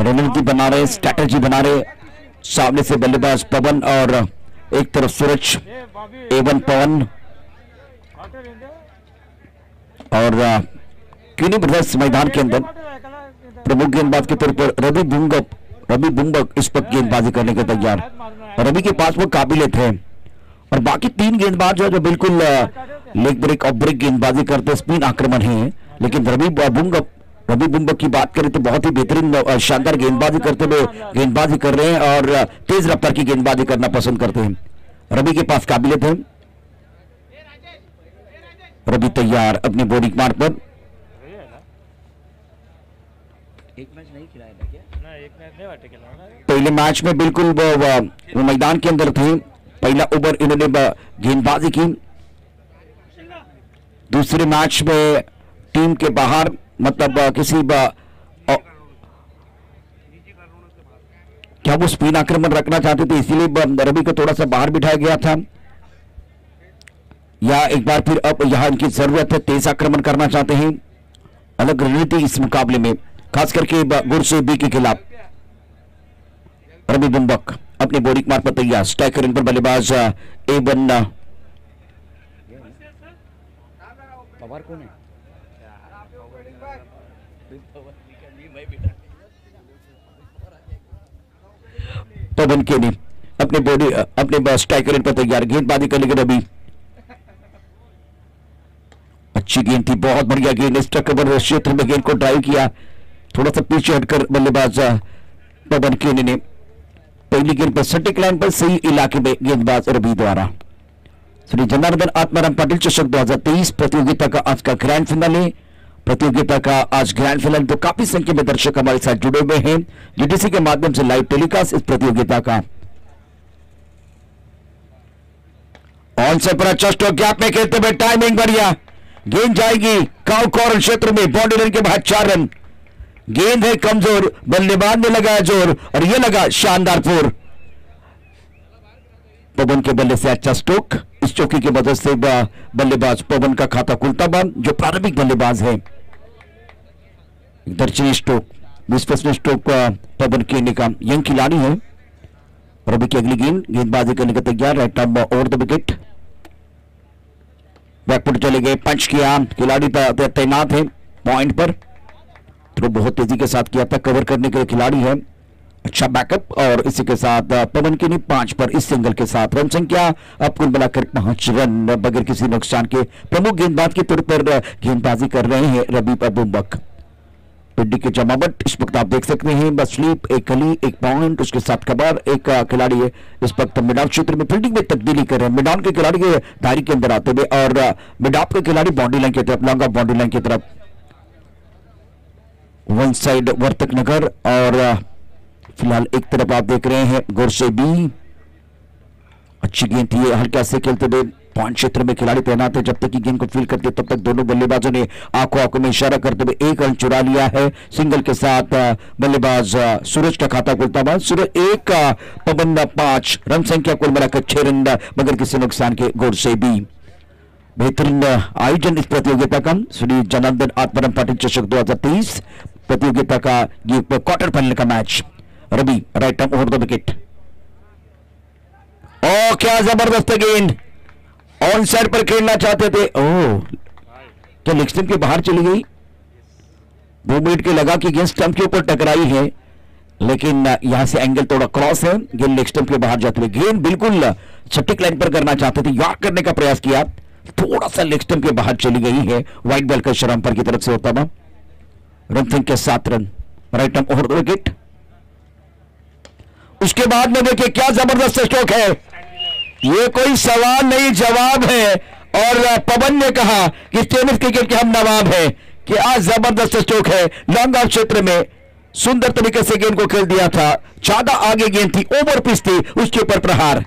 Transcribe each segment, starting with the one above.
रणनीति बना रहे, स्ट्रैटेजी बना रहे। सामने से बल्लेबाज पवन और एक तरफ सूरज। एवन पवन और क्यूनी ब्रदर्स मैदान के अंदर प्रमुख गेंदबाज के तौर पर रवि बुंगक इस वक्त गेंदबाजी करने के तैयार। रवि के पास वो काबिलियत है और बाकी तीन गेंदबाज जो बिल्कुल लेग ब्रेक और ब्रेक गेंदबाजी करते, स्पिन आक्रमण है। लेकिन रवि बुंगक की बात करें तो बहुत ही बेहतरीन शानदार गेंदबाजी करते हुए गेंदबाजी कर रहे हैं और तेज रफ्तार की गेंदबाजी करना पसंद करते हैं। रवि के पास काबिलियत है। रवि तैयार अपनी बॉडी मार पर। एक मैच नहीं खिलाया था क्या? ना, एक मैच नहीं वाटे खिलाया। पहले मैच में बिल्कुल वो मैदान के अंदर थे। पहला ओवर इन्होंने गेंदबाजी की। दूसरे मैच में टीम के बाहर, मतलब किसी क्या वो स्पिन आक्रमण रखना चाहते थे, इसीलिए रवि को थोड़ा सा बाहर बिठाया गया था, या एक बार फिर अब यहां इनकी जरूरत है, तेज आक्रमण करना चाहते हैं। अलग रणनीति इस मुकाबले में, खास करके गुरसे बी के खिलाफ। रवि बुंगक अपने बोरिक मार पर तैयार। स्ट्राइकर इन पर बल्लेबाज एवन पवार कौन है? पवन केनी अपने स्ट्राइकर इन पर तैयार। गेंदबाजी करने के रवि, अच्छी गेंद थी, बहुत बढ़िया गेंद। इस कवर क्षेत्र में गेंद को ड्राइव किया, थोड़ा सा पीछे हटकर बल्लेबाज पवन केनी ने पहली गेंद पर सटीक लाइन पर सही इलाके में गेंदबाज रवि द्वारा। श्री जनार्दन आत्माराम पाटिल चषक 2023 प्रतियोगिता का आज का ग्रैंड फिनाले। प्रतियोगिता का आज ग्रैंड फिनाले, तो काफी संख्या में दर्शक हमारे साथ जुड़े हुए हैं जीटीसी के माध्यम से लाइव टेलीकास्ट इस प्रतियोगिता का। ऑन से पर अच्छा स्ट्रोक गैप में खेलते हुए, टाइमिंग बढ़िया, गेंद जाएगी काउ कॉर्नर क्षेत्र में, बाउंड्री लाइन के बाहर 4 रन। गेंद है कमजोर, बल्लेबाज ने लगाया जोर और यह लगा शानदार फोर। पवन के बल्ले से अच्छा स्ट्रोक, इस चौकी की मदद से बल्लेबाज पवन का खाता खुलता बंद, जो प्रारंभिक बल्लेबाज है। दर्शनीय स्ट्रोक, विस्फोटनीय स्ट्रोक पवन केनी का यंग खिलाड़ी है। रवि की अगली गेंदबाजी करने का तैयार, right arm over the wicket. Backfoot चले गए, पंच किया, खिलाड़ी तैनात है पॉइंट पर। थ्रो बहुत तेजी के साथ किया था, कवर करने के लिए खिलाड़ी है, अच्छा बैकअप। और इसी के साथ पवन केनी 5 पर इस सिंगल के साथ रन संख्या अब कुल मिलाकर 5 रन बगैर किसी नुकसान के प्रमुख गेंदबाज के तौर पर गेंदबाजी कर रहे हैं रवि बुंगक। पिंडी के जमावट इस वक्त आप देख सकते हैं, बस स्लीप, एक गली, एक पॉइंट, उसके साथ कबर, एक खिलाड़ी है इस वक्त मिडाउन क्षेत्र में फील्डिंग में तब्दीली कर रहे हैं। मिडाउन के खिलाड़ी के धारी के अंदर आते हुए और मिडाप के खिलाड़ी बाउंड्री लाइन की तरफ, लॉन्ग ऑफ बाउंड्री लाइन की तरफ। वन साइड वर्तक नगर और फिलहाल एक तरफ आप देख रहे हैं गुरसे बी। अच्छी गेंद थी, हल्का से खेलते हुए पॉइंट क्षेत्र में खिलाड़ी तैनात है। जब तक की गेंद को फील करते तब तक दोनों बल्लेबाजों ने आंखों में इशारा करते हुए 1 रन चुरा लिया है। सिंगल के साथ बल्लेबाज सूरज का खाता खुलता हुआ। सूरज 1, पवन 5, रन संख्या कुल मिलाकर 6 रन मगर किसी नुकसान के गुरसे बी। बेहतरीन आयोजन इस प्रतियोगिता का, श्री जनार्दन आत्माराम पाटिल चषक 2023 प्रतियोगिता का ये क्वार्टर फाइनल का match. Ravi right arm over the wicket. ओ क्या जबरदस्त गेंद, ऑन साइड पर खेलना चाहते थे, ओ तो लेग स्टंप के बाहर चली गई। 2 मिनट के लगा कि गेंद स्टंप के ऊपर टकराई है, लेकिन यहां से एंगल थोड़ा क्रॉस है, गेंद लेग स्टंप के बाहर जाती है। गेंद बिल्कुल सटीक लाइन पर करना चाहते थे, यार्क करने का प्रयास किया, थोड़ा सा लेग स्टंप के बाहर चली गई है। वाइट बॉल का इशारा अंपायर की तरफ से होता था। रन संख्या 7 run, right arm over the wicket. उसके बाद में देखिए क्या जबरदस्त स्ट्रोक है, ये कोई सवाल नहीं जवाब है। और पवन ने कहा कि टेनिस क्रिकेट के हम नवाब हैं, कि आज जबरदस्त स्ट्रोक है। लॉन्ग ऑफ क्षेत्र में सुंदर तरीके से गेंद को खेल दिया था, ज्यादा आगे गेंद थी, ओवर पिच थी, उसके ऊपर प्रहार,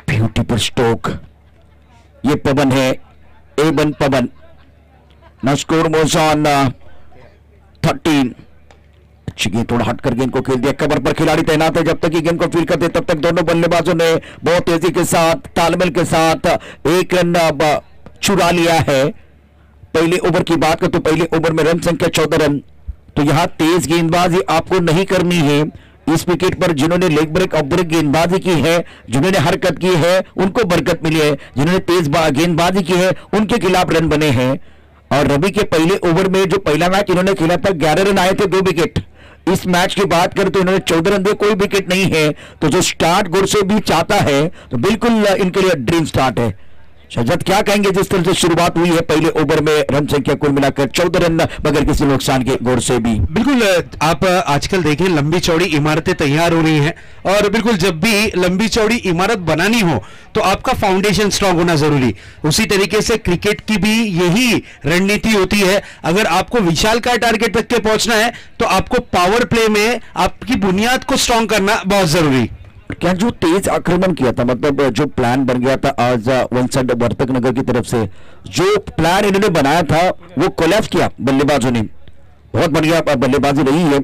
ब्यूटीफुल स्ट्रोक। ये पवन है, एवन पवन। ना स्कोर मोज ऑन 13। अच्छी गेंद, थोड़ा हटकर गेंद को खेल दिया, कवर पर खिलाड़ी तैनात है। जब तक कि गेंद को फील करते तब तक दोनों बल्लेबाजों ने बहुत तेजी के साथ, तालमेल के साथ 1 रन चुरा लिया है। पहले ओवर की बात करें तो पहले ओवर में रन संख्या 14 रन, तो यहां तेज गेंदबाजी आपको नहीं करनी है। इस विकेट पर जिन्होंने लेग ब्रेक ऑफ ब्रेक गेंदबाजी की है, जिन्होंने हरकत की है, उनको बरकत मिली है। जिन्होंने तेज गेंदबाजी की है उनके खिलाफ रन बने हैं। और रवि के पहले ओवर में जो पहला मैच इन्होंने खेला था 11 रन आए थे, 2 विकेट। इस मैच की बात करें तो इन्होंने 14 रन दिए, कोई विकेट नहीं है। तो जो स्टार्ट गुरसे भी चाहता है तो बिल्कुल इनके लिए ड्रीम स्टार्ट है। शहजाद क्या कहेंगे, जिस तरह से शुरुआत हुई है पहले ओवर में रन संख्या कुल मिलाकर 14 रन बगैर किसी नुकसान के गौर से भी। बिल्कुल आप आजकल देखें लंबी चौड़ी इमारतें तैयार हो रही हैं और बिल्कुल जब भी लंबी चौड़ी इमारत बनानी हो तो आपका फाउंडेशन स्ट्रांग होना जरूरी। उसी तरीके से क्रिकेट की भी यही रणनीति होती है। अगर आपको विशालकाय टारगेट तक के पहुंचना है तो आपको पावर प्ले में आपकी बुनियाद को स्ट्रांग करना बहुत जरूरी। क्या जो तेज आक्रमण किया था, मतलब जो प्लान बन गया था आज वन साइड वर्तक नगर की तरफ से, जो प्लान इन्होंने बनाया था वो कोलैप्स किया बल्लेबाजों ने। बहुत बढ़िया बल्लेबाजी रही है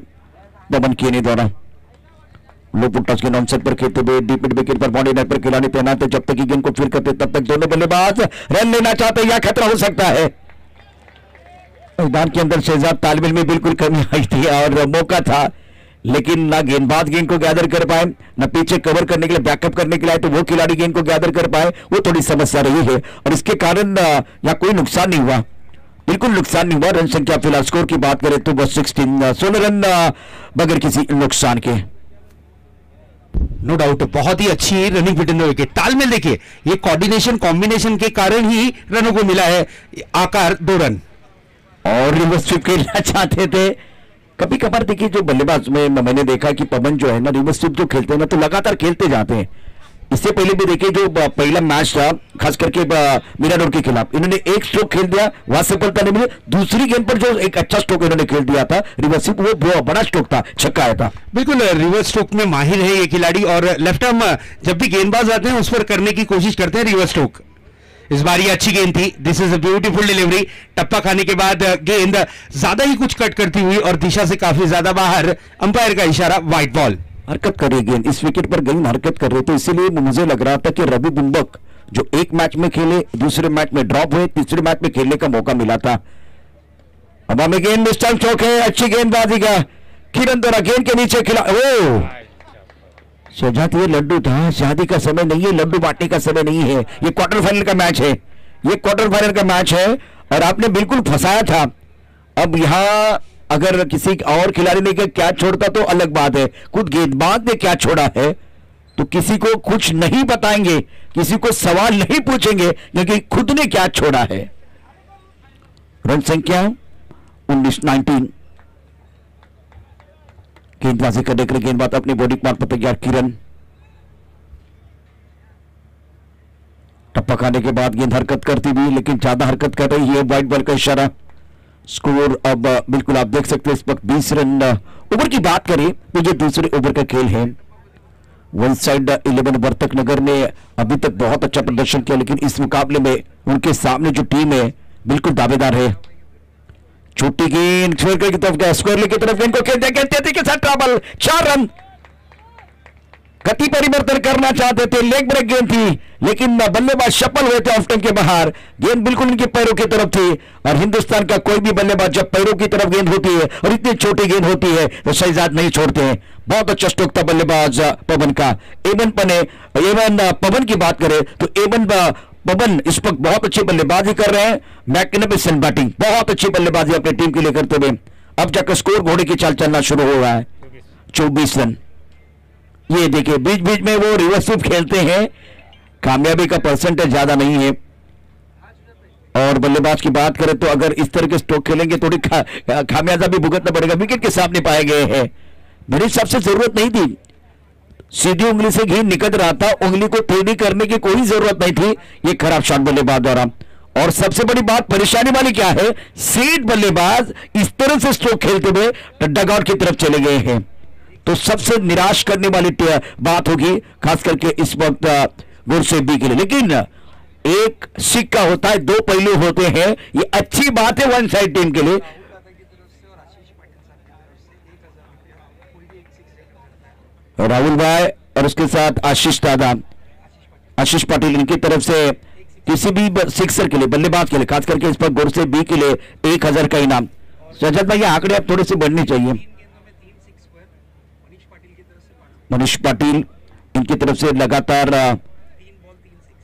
पवन केनी द्वारा। लो पुट्टस के नॉन सेट पर खेलते हुए डीप मिड विकेट पर बाउंड्री लाइन पर खिलाड़ी तैनात है। जब तक की गेंद को फिर करते तब तक दोनों बल्लेबाज रन लेना चाहते या खतरा हो सकता है। मैदान के अंदर शहजाद तालमेल में बिल्कुल कमी आई थी और मौका था, लेकिन ना गेंदबाज गेंद को गैदर कर पाए, ना पीछे कवर करने के लिए बैकअप करने के लिए तो वो खिलाड़ी गेंद को गैदर कर पाए, वो थोड़ी समस्या रही है। और इसके कारण या कोई नुकसान नहीं हुआ, बिल्कुल नुकसान नहीं हुआ। रन संख्या फिलहाल स्कोर की बात करें तो बस 16 रन बगैर किसी नुकसान के। नो डाउट बहुत ही अच्छी running with in the wicket. तालमेल देखिए, ये कोऑर्डिनेशन कॉम्बिनेशन के कारण ही रनों को मिला है आकार 2 रन। और रिवर्स स्वीप खेलना चाहते थे। कभी कभार देखिए जो बल्लेबाज में मैंने देखा कि पवन जो है ना रिवर्स स्वीप जो खेलते हैं ना तो लगातार खेलते जाते हैं। इससे पहले भी देखिए जो पहला मैच था खास करके मिराडोर के खिलाफ, इन्होंने एक स्ट्रोक खेल दिया, वहां सफलता नहीं मिली। दूसरी गेंद पर जो एक अच्छा स्ट्रोक इन्होंने खेल दिया था रिवर्स स्वीप, वो बड़ा स्ट्रोक था, छक्का आया था। बिल्कुल रिवर्स स्ट्रोक में माहिर है ये खिलाड़ी और लेफ्ट आर्म जब भी गेंदबाज आते हैं उस पर करने की कोशिश करते हैं रिवर्स स्ट्रोक। इस बार ये अच्छी गेंद थी, this is a beautiful delivery. टप्पा खाने के बाद गेंद ज्यादा ही कुछ कट करती हुई और दिशा से काफी ज्यादा बाहर, अंपायर का इशारा वाइट बॉल। हरकत कर रही गेंद, इस विकेट पर गेंद हरकत कर रहे थे, इसीलिए मुझे लग रहा था कि रवि बुम्बक जो एक मैच में खेले, दूसरे मैच में ड्रॉप हुए, तीसरे मैच में खेलने का मौका मिला था। अब हमें गेंद मिस्टर चौक है, अच्छी गेंदबाजी का किरण द्वारा गेंद के नीचे खिला। ओ शहजाद ये लड्डू था, शादी का समय नहीं है, लड्डू बांटने का समय नहीं है। ये क्वार्टर फाइनल का मैच है, ये क्वार्टर फाइनल का मैच है और आपने बिल्कुल फंसाया था। अब यहां अगर किसी और खिलाड़ी ने क्या छोड़ता तो अलग बात है, खुद गेंदबाज ने क्या छोड़ा है तो किसी को कुछ नहीं बताएंगे, किसी को सवाल नहीं पूछेंगे क्योंकि खुद ने क्या छोड़ा है। रन संख्या 19-19। गेंदबाजी करने के लिए गेंदबाज अपनी बॉडी मार्क पर तैयार किरण। टप्पा खाने के बाद गेंद हरकत करती हुई, लेकिन ज्यादा हरकत कर रही है, वाइट बॉल का इशारा। स्कोर अब बिल्कुल आप देख सकते हैं इस वक्त 20 रन। ओवर की बात करें तो ये दूसरे ओवर का खेल है। वन साइड 11 वर्तक नगर ने अभी तक बहुत अच्छा प्रदर्शन किया, लेकिन इस मुकाबले में उनके सामने जो टीम है बिल्कुल दावेदार है। छोटी गेंद स्क्वायर की तरफ गया, स्क्वायर की तरफ गेंद को खेलते तेजी के साथ ट्रबल, 4 रन। गति परिवर्तन करना चाहते थे, लेग ब्रेक गेंद थी लेकिन बल्लेबाज सफल हुए थे ऑफ स्टंप के बाहर। गेंद बिल्कुल उनके पैरों की तरफ थी और हिंदुस्तान का कोई भी बल्लेबाज जब पैरों की तरफ गेंद होती है और इतनी छोटी गेंद होती है तो शहजाद नहीं छोड़ते हैं। बहुत अच्छा स्ट्रोक था बल्लेबाज पवन का। एवन पवन की बात करें तो एवन पवन इस वक्त बहुत अच्छी बल्लेबाजी कर रहे हैं। मैग्निफिसेंट बैटिंग, बहुत अच्छी बल्लेबाजी अपनी टीम के लिए करते हुए अब जाकर स्कोर घोड़े की चाल चलना शुरू हो रहा है। 24 रन। ये देखिए बीच बीच में वो रिवर्स स्वीप खेलते हैं, कामयाबी का परसेंटेज ज्यादा नहीं है। और बल्लेबाज की बात करें तो अगर इस तरह के स्ट्रोक खेलेंगे थोड़ी खामियाजा भी भुगतना पड़ेगा। विकेट के सामने पाए गए हैं, मेरे हिसाब से जरूरत नहीं थी, सीधी उंगली से घी निकल रहा था, उंगली को टेढ़ी करने की कोई जरूरत नहीं थी। ये खराब शॉट बल्लेबाज द्वारा। और सबसे बड़ी बात परेशानी वाली क्या है, सीट बल्लेबाज इस तरह से स्ट्रोक खेलते हुए डगआउट की तरफ चले गए हैं, तो सबसे निराश करने वाली बात होगी खास करके इस वक्त गुरसेबी के लिए। लेकिन एक सिक्का होता है, 2 पहलू होते हैं, ये अच्छी बात है वन साइड टीम के लिए। राहुल भाई और उसके साथ आशीष दादा, आशीष पाटिल, इनकी तरफ से किसी भी सिक्सर के लिए, बल्लेबाज के लिए, खास करके इस पर गुरसेबी के लिए 1000 का इनाम। सजद भाई, आंकड़े आप थोड़े से बढ़ने चाहिए। मनीष पाटिल इनकी तरफ से लगातार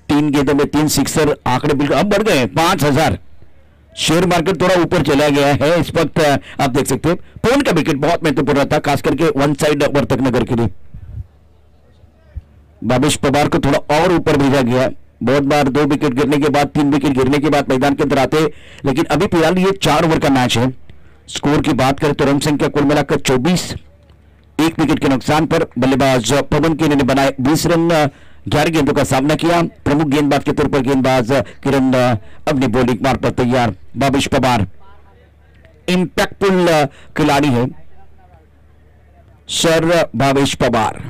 3 गेंदों में 3 सिक्सर, आंकड़े बिल्कुल अब बढ़ गए 5000। शेयर मार्केट थोड़ा ऊपर चला गया है इस वक्त, आप देख सकते हैं। पवन का विकेट बहुत महत्वपूर्ण था, खास करके वन साइड वर्तक नगर के लिए। भावेश पवार को थोड़ा और ऊपर भेजा गया, बहुत बार 2 विकेट गिरने के बाद 3 विकेट गिरने के बाद मैदान के अंदर आते, लेकिन अभी फिलहाल ये 4 ओवर का मैच है। स्कोर की बात करें तो रन संख्या कुल मिलाकर 24, 1 विकेट के नुकसान पर बल्लेबाज पवन के ने बनाए 20 रन, 11 गेंदों का सामना किया। प्रमुख गेंदबाज के तौर पर गेंदबाज किरण अपनी बॉलिंग मार पर तैयार। भावेश पवार इंपैक्टफुल खिलाड़ी है सर भावेश पवार,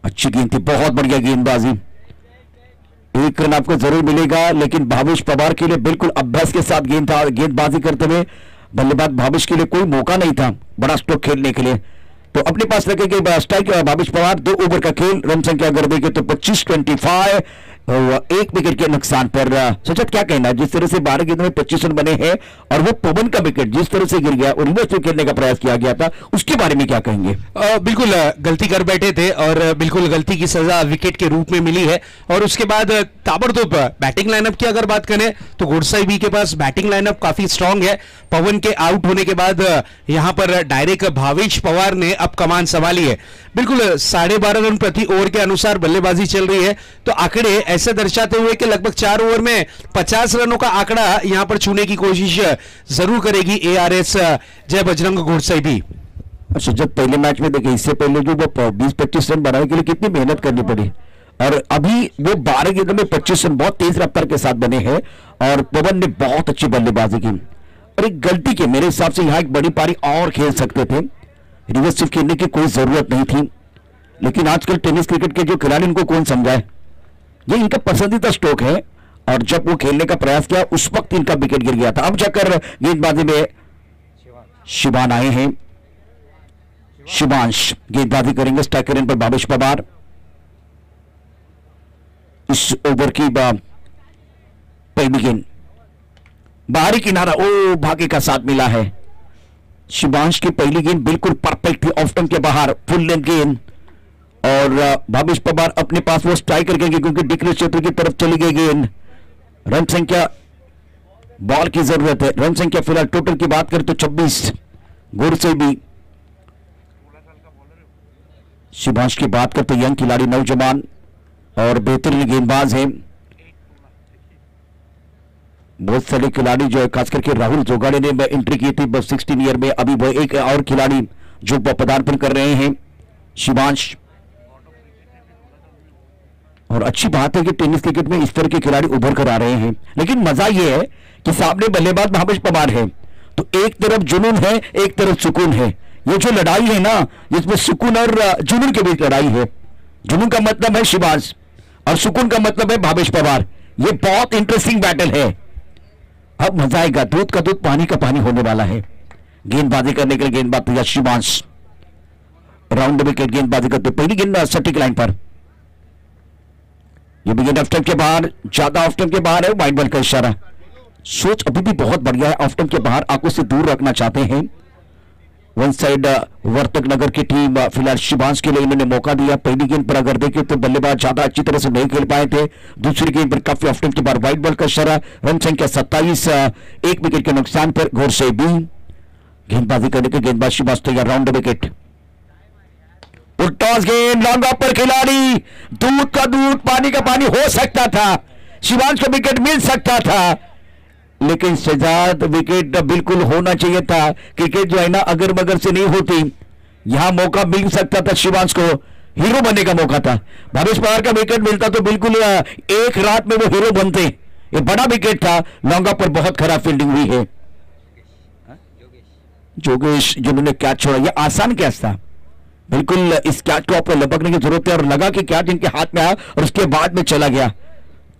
अच्छी गेंद थी, बहुत बढ़िया गेंदबाजी। 1 रन आपको जरूर मिलेगा, लेकिन भावेश पवार के लिए बिल्कुल अभ्यास के साथ गेंदबाजी करते हुए बल्लेबाज भावेश के लिए कोई मौका नहीं था बड़ा स्ट्रोक खेलने के लिए। तो अपने पास रखेंगे स्ट्राइक भावेश पवार। 2 ओवर का खेल, रन संख्या अगर देखें तो 25-25, 1 विकेट के नुकसान पर। सचत क्या कहना है, जिस तरह से 12 गेंदों में 25 रन बने हैं और वो पवन का विकेट जिस तरह से गिर गया और रिवर्स में खेलने का प्रयास किया गया था, उसके बारे में क्या कहेंगे? बिल्कुल गलती कर बैठे थे और बिल्कुल गलती की सजा विकेट के रूप में मिली है। और उसके बाद ताबड़तोड़ बैटिंग लाइनअप की अगर बात करें तो गुडसाई के पास बैटिंग लाइनअप काफी स्ट्रांग है। पवन के आउट होने के बाद यहां पर डायरेक्ट भावेश पवार ने अब कमान संभाली है। बिल्कुल 12.5 रन प्रति ओवर के अनुसार बल्लेबाजी चल रही है, तो आंकड़े ऐसे दर्शाते हुए कि लगभग 4 ओवर में 50 रनों का आंकड़ा यहां पर छूने की कोशिश जरूर करेगी ARS जय बजरंग घोड़साई भी। अच्छा, जब पहले मैच में देखे, इससे पहले जो वो 20-25 रन बनाने के लिए कितनी मेहनत करनी पड़ी, और अभी वो 12 गेंदों में 25 रन बहुत तेज रफ्तार के साथ बने हैं और पवन ने बहुत अच्छी बल्लेबाजी की। और एक गलती के मेरे हिसाब से यहां एक बड़ी पारी और खेल सकते थे, रिवर्स स्विप खेलने की कोई जरूरत नहीं थी, लेकिन आजकल टेनिस क्रिकेट के जो खिलाड़ी उनको कौन समझाए, ये इनका पसंदीदा स्ट्रोक है और जब वो खेलने का प्रयास किया उस वक्त इनका विकेट गिर गया था। अब जाकर गेंदबाजी में शिवान आए हैं, शिवांश गेंदबाजी करेंगे। स्ट्राइकर पर भावेश पवार। इस ओवर की पहली गेंद बाहरी किनारा, ओ भाग्य का साथ मिला है। शिवांश की पहली गेंद बिल्कुल परफेक्ट थी, ऑफ स्टंप के बाहर फुल लेंथ गेंद, और भावेश पवार अपने पास वो स्ट्राइक करेंगे क्योंकि डिक्लेयर क्षेत्र की तरफ चली गई गेंद। रन संख्या, बॉल की जरूरत है। रन संख्या फिलहाल टोटल की बात करें तो 26। गुर से भी शिवांश की बात करते यंग खिलाड़ी, नौजवान और बेहतरीन गेंदबाज हैं। बहुत सारे खिलाड़ी जो है, खास करके राहुल जोगाड़े ने एंट्री की थी बस 16 ईयर में, अभी वो एक और खिलाड़ी जो पदार्पण कर रहे हैं, शिवांश। और अच्छी बात है कि टेनिस क्रिकेट में इस तरह के खिलाड़ी उभर कर आ रहे हैं, लेकिन मजा यह है कि सामने बल्लेबाज भावेश पवार है, तो एक तरफ जुनून है, एक तरफ सुकून है। ये जो लड़ाई है ना, जिसमें सुकून और जुनून के बीच लड़ाई है। जुनून का मतलब है शिवांश और सुकून का मतलब है भावेश पवार। ये बहुत इंटरेस्टिंग बैटल है, अब मजा आएगा। दूध का दूध पानी का पानी होने वाला है। गेंदबाजी करने के लिए गेंदबाज तैयार शिवांश, राउंड विकेट गेंदबाजी करते, पहली गेंद सटीक लाइन पर, ये भी गेंद ऑफ स्टंप के बाहर, ज्यादा ऑफ स्टंप के बाहर है, वाइड बॉल का इशारा। सोच अभी भी बहुत बढ़िया है, ऑफ स्टंप के बाहर आंखों से दूर रखना चाहते हैं। वन साइड वर्तक नगर की टीम फिलहाल शिवांश के लिए इन्होंने मौका दिया। पहली गेंद पर अगर देखें तो बल्लेबाज ज्यादा अच्छी तरह से नहीं खेल पाए थे, दूसरी गेंद पर काफी ऑफ स्टंप के बाद वाइड बॉल का इशारा। रन संख्या 27, 1 विकेट के नुकसान पर। घोर से भी गेंदबाजी करने के गेंदबाज शिवांश तैयार, राउंड विकेट। टॉस गेंद लॉन्ग ऑफ पर खिलाड़ी, दूध का दूध पानी का पानी हो सकता था, शिवांश को विकेट मिल सकता था, लेकिन शहजाद विकेट बिल्कुल होना चाहिए था। क्रिकेट जो है ना अगर मगर से नहीं होती, यहां मौका मिल सकता था शिवांश को, हीरो बनने का मौका था। भावेश पवार का विकेट मिलता तो बिल्कुल एक रात में वो हीरो बनते। ये बड़ा विकेट था, लॉन्ग ऑफ पर बहुत खराब फील्डिंग हुई है। जोगेश जिन्होंने कैच छोड़ा, यह आसान कैच था, बिल्कुल इस कैच को आपको लपकने की जरूरत है, और लगा कि कैच इनके हाथ में आया और उसके बाद में चला गया,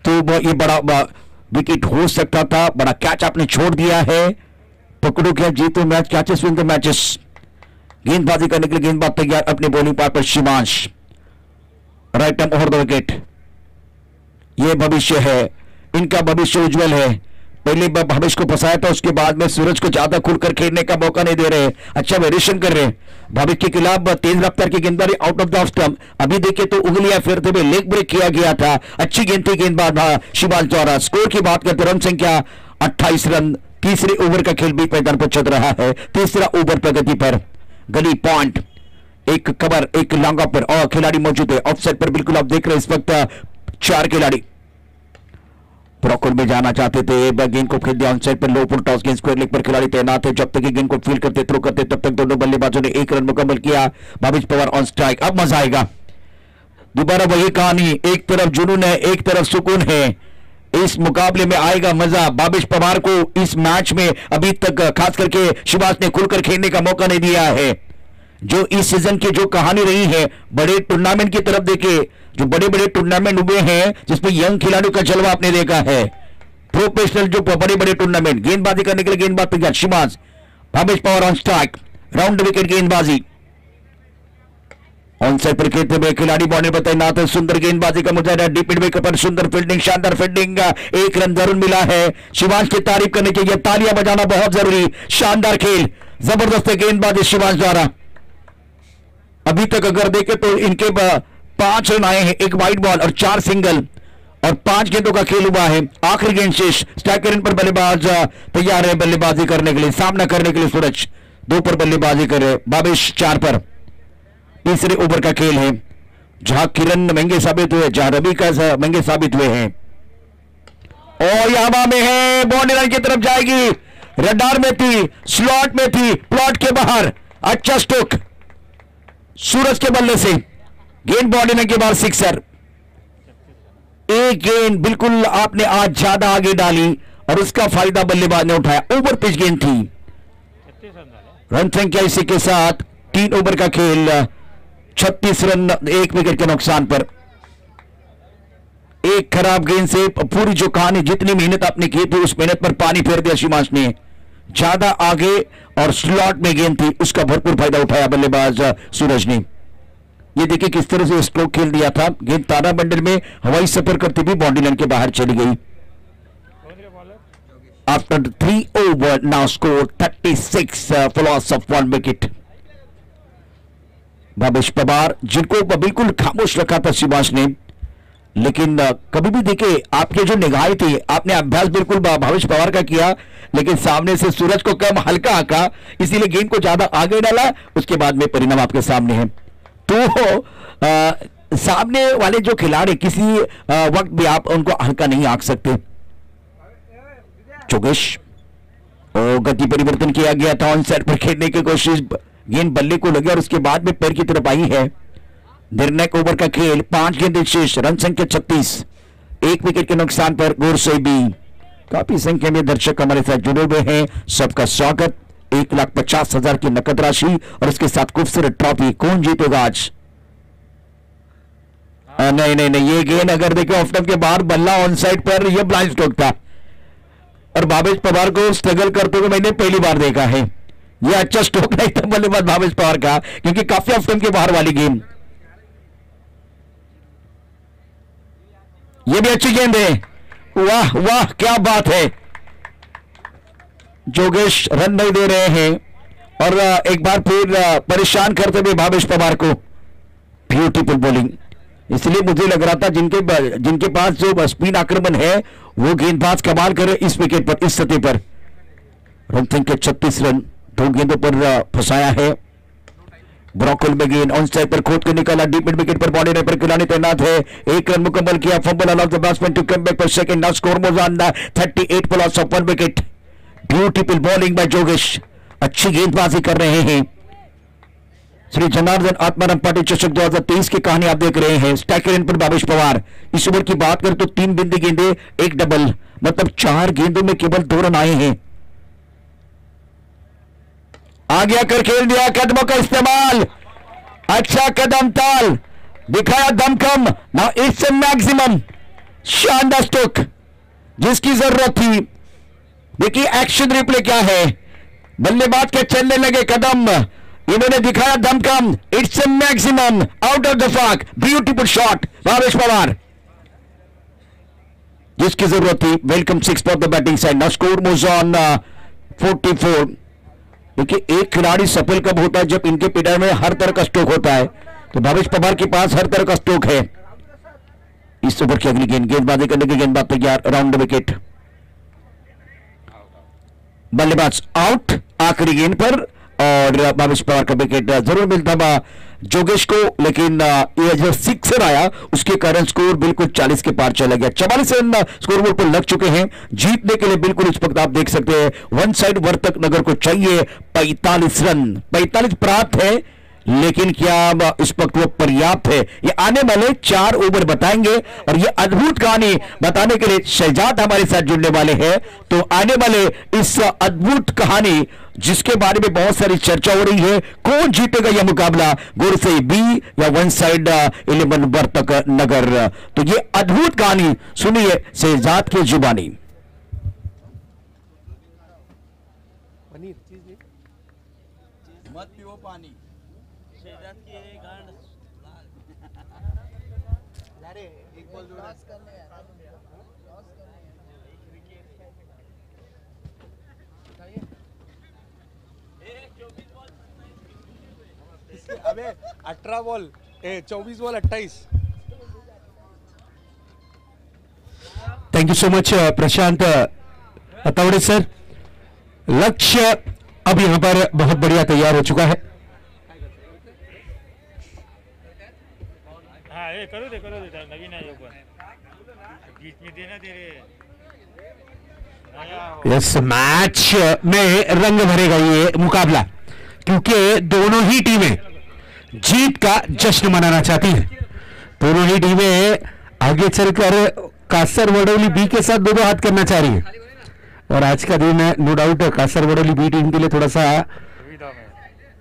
तो ये बड़ा विकेट हो सकता था। बड़ा कैच आपने छोड़ दिया है, पकड़ो क्या जीतो match, catches win the matches. गेंदबाजी करने के लिए गेंदबाज तैयार अपने बॉलिंग पार्ट पर Shivansh, right arm over the wicket. ये भविष्य है, इनका भविष्य उज्जवल है। पहले भावेश को फंसाया था, उसके बाद में सूरज को ज्यादा खुलकर खेलने का मौका नहीं दे रहे, अच्छा वेरिएशन कर रहे हैं भावेश के खिलाफ। तेज रफ्तार की गेंदबाजी out of the off stump, अभी देखे तो उंगलियां फेरते हुए लेग ब्रेक किया गया था, अच्छी गेंद थी गेंदबाज शिवाज द्वारा। स्कोर की बात करते रन संख्या 28 रन। तीसरे ओवर का खेल भी मैदान पर चल रहा है, तीसरा ओवर प्रगति पर। गली पॉइंट, एक कवर, एक लॉन्ग पर और खिलाड़ी मौजूद है ऑफसाइड पर। बिल्कुल आप देख रहे हैं इस वक्त 4 खिलाड़ी ब्रॉकआउट में जाना चाहते थे, गेंद को खेल दिया ऑनसाइड पर। लो फुल टॉस गेंद स्क्वायर लेग पर खिलाड़ी तैनात है, जब तक गेंद को फील्ड करते थ्रो करते तब तक दोनों बल्लेबाजों ने 1 रन मुकम्मल किया। Bhavesh Pawar on strike. अब मजा आएगा, दोबारा वही कहानी, एक तरफ जुनून है एक तरफ सुकून है, इस मुकाबले में आएगा मजा। भावेश पवार को इस मैच में अभी तक खास करके शिवाज ने खुलकर खेलने का मौका नहीं दिया है। जो इस सीजन की जो कहानी रही है, बड़े टूर्नामेंट की तरफ देखे, जो बड़े बड़े टूर्नामेंट हुए हैं जिसमें यंग खिलाड़ियों का जलवा आपने देखा है, प्रोफेशनल जो बड़े बड़े टूर्नामेंट, गेंदबाजी करने के लिए गेंदबाज तैयार शिवाज। Bhavesh Pawar on strike, round wicket गेंदबाजी ऑन साइड पर खेलते हुए खिलाड़ी बॉडी पर तैनात है। सुंदर गेंदबाजी का मुजाहिरा, डीप मिड विकेट पर सुंदर फील्डिंग, शानदार फील्डिंग, 1 रन जरूर मिला है। शिवाज की तारीफ करने के लिए तालियां बजाना बहुत जरूरी, शानदार खेल, जबरदस्त गेंदबाजी शिवाज द्वारा। अभी तक अगर देखें तो इनके 5 रन आए हैं, 1 वाइड बॉल और 4 सिंगल और 5 गेंदों का खेल हुआ है। आखिरी गेंद शेष, स्ट्राइकर इन पर बल्लेबाज तैयार है बल्लेबाजी करने के लिए, सामना करने के लिए। सूरज 2 पर बल्लेबाजी करे, भावेश 4 पर। तीसरे ओवर का खेल है, जहां किरण महंगे साबित हुए, जहां रवि का महंगे साबित हुए हैं। और हवा में है, बाउंड्री लाइन की तरफ जाएगी, रडार में थी, स्लॉट में थी, प्लॉट के बाहर। अच्छा स्ट्रोक सूरज के बल्ले से, गेंद बाउंड्री लाइन के बाहर, सिक्सर। एक गेंद बिल्कुल आपने आज ज्यादा आगे डाली और उसका फायदा बल्लेबाज ने उठाया। ओवर पिच गेंद थी। रन संख्या इसी के साथ 3 ओवर का खेल, 36 रन 1 विकेट के नुकसान पर। एक खराब गेंद से पूरी जो कहानी, जितनी मेहनत आपने की थी उस मेहनत पर पानी फेर दिया शिवाज ने। ज्यादा आगे और स्लॉट में गेंद थी, उसका भरपूर फायदा उठाया बल्लेबाज सूरज ने। ये देखिए किस तरह से स्ट्रोक खेल दिया था, गेंद तारा बंडल में हवाई सफर करती हुई बाउंड्री लाइन के बाहर चली गई। After 3 over now score 36 for loss of 1 wicket. Bhavesh Pawar जिनको बिल्कुल खामोश रखा था शिवाज ने, लेकिन कभी भी देखे आपके जो निगाहें थी, आपने अभ्यास बिल्कुल भावेश पवार का किया, लेकिन सामने से सूरज को कम हल्का आका, इसीलिए गेंद को ज्यादा आगे डाला। उसके बाद में परिणाम आपके सामने है। तो सामने वाले जो खिलाड़ी किसी वक्त भी आप उनको हल्का नहीं आंक सकते। जोगेश, और गति परिवर्तन किया गया था, ऑन साइड पर खेलने की कोशिश, गेंद बल्ले को लगी और उसके बाद में पैर की तरफ आई है। निर्णायक ओवर का खेल, 5 गेंदें शेष, रन संख्या 36, 1 विकेट के नुकसान पर। गौर से भी काफी संख्या में दर्शक हमारे साथ जुड़े हुए हैं, सबका स्वागत। 1,50,000 की नकद राशि और इसके साथ खूबसूरत ट्रॉफी। कौन जीतेगा आज? नहीं, ये गेंद अगर देखें ऑफ स्टंप के बाहर, बल्ला ऑन साइड पर, यह ब्लाइंड स्ट्रोक था और भावेश पवार को स्ट्रगल करते हुए मैंने पहली बार देखा है। यह अच्छा स्ट्रोक नहीं था बल्लेबाज भावेश पवार का, क्योंकि काफी ऑफ स्टंप के बाहर वाली गेंद। यह भी अच्छी गेंद है, वाह वाह क्या बात है। जोगेश रन नहीं दे रहे हैं और एक बार फिर परेशान करते हुए भावेश पवार को। ब्यूटीफुल बॉलिंग, इसलिए मुझे लग रहा था जिनके पास जो स्पिन आक्रमण है वो गेंदबाज कमाल करे इस विकेट पर, इस सतह पर। रन संख्या 36 रन, 2 गेंदों पर फंसाया है। ब्रॉकल में गेंद ऑन साइड पर खोद के निकाला, डीप मिड विकेट पर बाउंड्री पर खिलाड़ी तैनात है। 1 रन मुकम्मल किया, fumble allowed the batsman to come back for second, now score moves on 38 for loss of 1 wicket. Beautiful bowling by जोगेश, अच्छी गेंदबाजी कर रहे हैं। श्री जनार्दन आत्माराम पाटिल चषक 2023 की कहानी आप देख रहे हैं। स्ट्राइकर इन पर भावेश पवार। इस ओवर की बात करें तो 3 बिंदी गेंदे, 1 डबल, मतलब 4 गेंदों में केवल 2 रन आए हैं। आगे आकर खेल दिया, कदमों का इस्तेमाल, अच्छा कदम ताल, दिखाया दमखम, नाउ इट्स मैक्सिमम। शानदार स्ट्रोक जिसकी जरूरत थी। देखिए एक्शन रिप्ले क्या है, बल्लेबाज के चलने लगे कदम, इन्होंने दिखाया दमखम, it's maximum, out of the park, beautiful shot Bhavesh Pawar. जिसकी जरूरत थी। Welcome 6 for the batting side. Now score moves on 44। देखिए एक खिलाड़ी सफल कब होता है, जब इनके पिटार में हर तरह का स्ट्रोक होता है। तो भावेश पवार के पास हर तरह का स्ट्रोक है। इस ओवर की अगली गेंद, गेंदबाजी करने की गेंदबाज तैयार, राउंड विकेट, बल्लेबाज आउट आखिरी गेंद पर। और भावेश पवार का विकेट जरूर मिलता था जोगेश को, लेकिन ये जो सिक्सर आया उसके कारण स्कोर बिल्कुल 40 के पार चला गया। 44 रन स्कोर बोर्ड पर लग चुके हैं। जीतने के लिए बिल्कुल इस वक्त आप देख सकते हैं वन साइड वर्तक नगर को चाहिए 45 रन। 45 प्राप्त है, लेकिन क्या इस वक्त वो पर्याप्त है? ये आने वाले 4 ओवर बताएंगे। और ये अद्भुत कहानी बताने के लिए शहजाद हमारे साथ जुड़ने वाले हैं। तो आने वाले इस अद्भुत कहानी जिसके बारे में बहुत सारी चर्चा हो रही है, कौन जीतेगा यह मुकाबला, गुरसई बी या वन साइड 11 वर्तक नगर? तो ये अद्भुत कहानी सुनिए शहजाद की जुबानी। मत पियो पानी, शहजाद की एक गांड लाल। एक बॉल जोड़ा अबे 18 ball 24 ball 28। Thank you so much Prashant Ataude sir. लक्ष्य अब यहां पर बहुत बढ़िया तैयार हो चुका है। हाँ ये करो दे नवीन आयोग बीच में देना दे रहे। इस मैच में रंग भरेगा ये मुकाबला, क्योंकि दोनों ही टीमें जीत का जश्न मनाना चाहती हैं। दोनों ही टीमें आगे चलकर कासर वडोली बी के साथ दो हाथ करना चाह रही हैं। और आज का दिन no doubt Kasar Wadoli B team के लिए थोड़ा सा